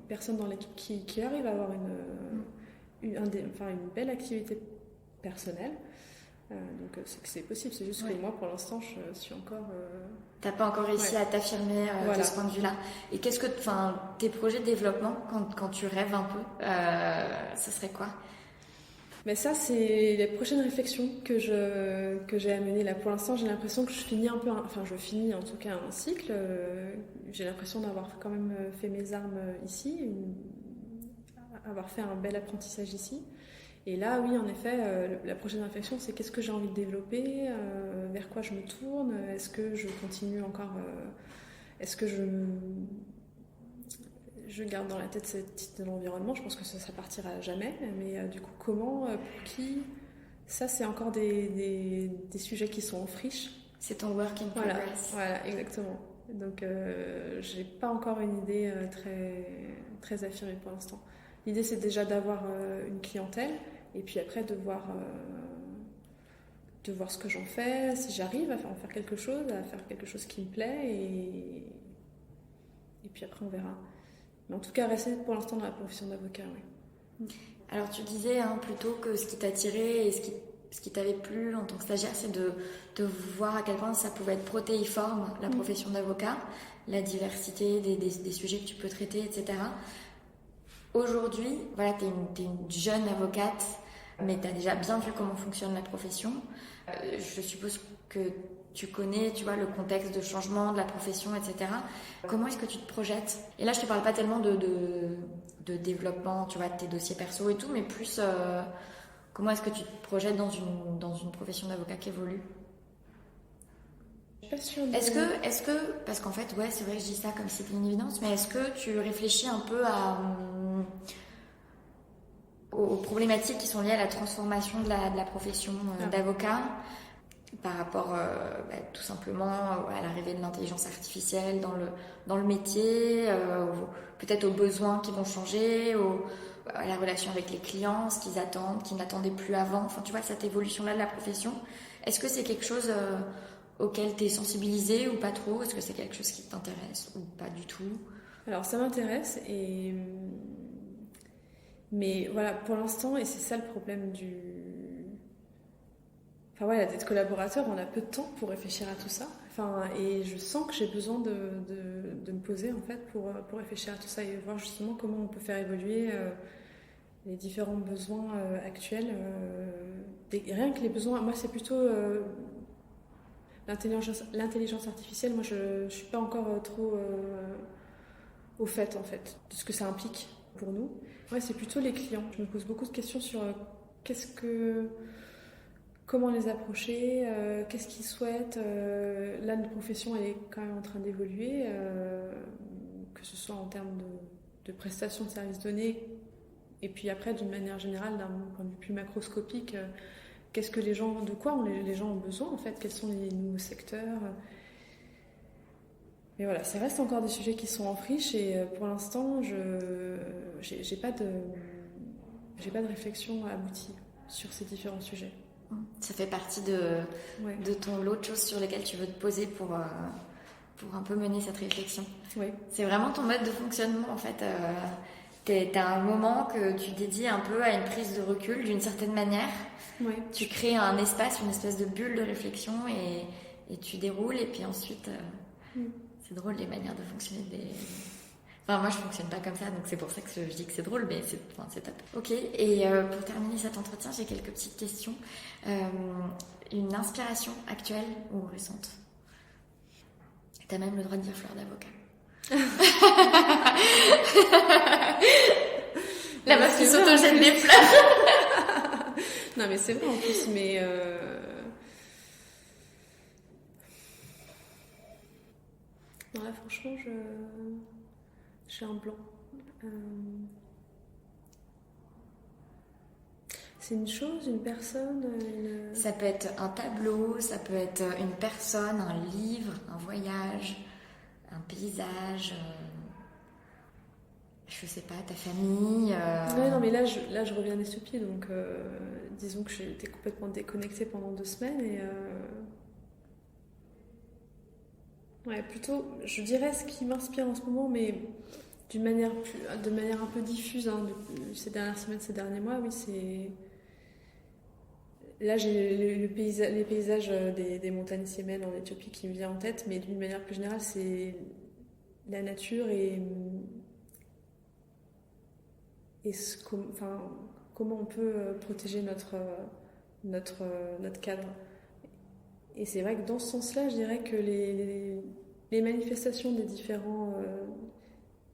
personnes dans l'équipe qui arrivent à avoir une belle activité personnelle. Donc, c'est possible, c'est juste que moi, pour l'instant, je suis encore... T'as pas encore réussi à t'affirmer de ce point de vue-là. Et qu'est-ce que, tes projets de développement, quand tu rêves un peu, ce serait quoi? Mais ça, c'est les prochaines réflexions que j'ai à mener là. Pour l'instant, j'ai l'impression que je finis en tout cas un cycle. J'ai l'impression d'avoir quand même fait mes armes ici, avoir fait un bel apprentissage ici. Et là, oui, en effet, la prochaine réflexion, c'est qu'est-ce que j'ai envie de développer, vers quoi je me tourne, est-ce que je continue encore, est-ce que je garde dans la tête ce type d'environnement. Je pense que ça partira jamais, mais du coup, comment, pour qui, ça c'est encore des sujets qui sont en friche. C'est ton work in progress. Voilà, exactement. Donc, j'ai pas encore une idée très, très affirmée pour l'instant. L'idée, c'est déjà d'avoir une clientèle, et puis après de voir ce que j'en fais, si j'arrive à faire quelque chose qui me plaît, et puis après on verra. Mais en tout cas, rester pour l'instant dans la profession d'avocat, oui. Alors tu disais plutôt que ce qui t'attirait et ce qui t'avait plu en tant que stagiaire, c'est de voir à quel point ça pouvait être protéiforme, la profession d'avocat, la diversité des sujets que tu peux traiter, etc. Aujourd'hui, voilà, t'es une jeune avocate, mais t'as déjà bien vu comment fonctionne la profession. Je suppose que tu connais, tu vois, le contexte de changement de la profession, etc. Comment est-ce que tu te projettes? Et là, je te parle pas tellement de développement, tu vois, de tes dossiers perso et tout, mais plus comment est-ce que tu te projettes dans une profession d'avocat qui évolue? Je suis pas sûre. Est-ce que, parce qu'en fait, ouais, c'est vrai que je dis ça comme si c'était une évidence, mais est-ce que tu réfléchis un peu aux problématiques qui sont liées à la transformation de la profession d'avocat? Par rapport tout simplement à l'arrivée de l'intelligence artificielle dans le métier, peut-être aux besoins qui vont changer, à la relation avec les clients, ce qu'ils attendent, qu'ils n'attendaient plus avant. Enfin, tu vois, cette évolution-là de la profession. Est-ce que c'est quelque chose auquel tu es sensibilisée ou pas trop? Est-ce que c'est quelque chose qui t'intéresse ou pas du tout? Alors, ça m'intéresse, mais voilà, pour l'instant, et c'est ça le problème d'être collaborateur, on a peu de temps pour réfléchir à tout ça. Et je sens que j'ai besoin de me poser en fait pour réfléchir à tout ça et voir justement comment on peut faire évoluer les différents besoins actuels. Rien que les besoins, moi c'est plutôt l'intelligence artificielle. Moi je suis pas encore trop au fait en fait de ce que ça implique pour nous. Ouais, c'est plutôt les clients. Je me pose beaucoup de questions sur comment les approcher, qu'est-ce qu'ils souhaitent. Là, notre profession, elle est quand même en train d'évoluer, que ce soit en termes de prestations de services donnés, et puis après, d'une manière générale, d'un point de vue plus macroscopique, de quoi les gens ont besoin, en fait, quels sont les nouveaux secteurs. Mais voilà, ça reste encore des sujets qui sont en friche, et pour l'instant, j'ai pas de réflexion aboutie sur ces différents sujets. Ça fait partie de ton lot de choses sur lesquelles tu veux te poser pour un peu mener cette réflexion. Oui. C'est vraiment ton mode de fonctionnement en fait. T'as un moment que tu dédies un peu à une prise de recul d'une certaine manière. Oui. Tu crées un espace, une espèce de bulle de réflexion et tu déroules et puis ensuite c'est drôle les manières de fonctionner Enfin, moi, je fonctionne pas comme ça, donc c'est pour ça que je dis que c'est drôle, mais c'est top. Ok, et pour terminer cet entretien, j'ai quelques petites questions. Une inspiration actuelle ou récente? T'as même le droit de dire fleur d'avocat. La meuf qui s'auto-jette des fleurs. Non, mais c'est vrai en plus, mais... Non, là, franchement, j'ai un blanc. C'est une chose, une personne, Ça peut être un tableau, ça peut être une personne, un livre, un voyage, un paysage, je sais pas, ta famille. Ouais, non, mais là, je reviens d'Éthiopie, donc disons que j'étais complètement déconnectée pendant 2 semaines et ouais, plutôt, je dirais ce qui m'inspire en ce moment, mais de manière un peu diffuse, hein, ces dernières semaines, ces derniers mois, oui, c'est... Là, j'ai les paysages des montagnes Siemens en Éthiopie qui me vient en tête, mais d'une manière plus générale, c'est la nature et comment on peut protéger notre cadre. Et c'est vrai que dans ce sens-là, je dirais que les manifestations des différents,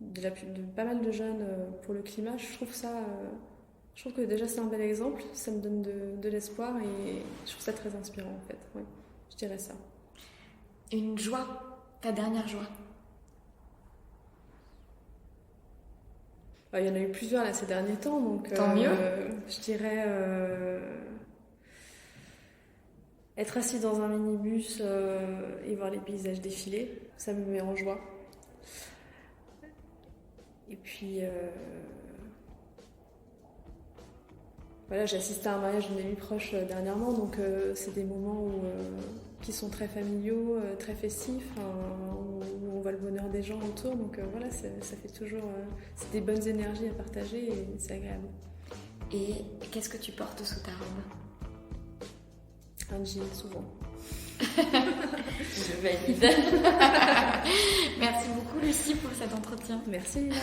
de pas mal de jeunes pour le climat, je trouve que déjà c'est un bel exemple, ça me donne de l'espoir et je trouve ça très inspirant en fait. Ouais, je dirais ça. Une joie, ta dernière joie? Il y en a eu plusieurs là ces derniers temps, donc tant mieux. Je dirais être assis dans un minibus et voir les paysages défiler, ça me met en joie. Et puis voilà, j'ai assisté à un mariage d'une amie proche dernièrement, donc c'est des moments qui sont très familiaux, très festifs, où on voit le bonheur des gens autour, donc voilà, ça fait toujours... c'est des bonnes énergies à partager et c'est agréable. Et qu'est-ce que tu portes sous ta robe? Un jean, souvent. Je valide. Merci beaucoup Lucie pour cet entretien. Merci Lila.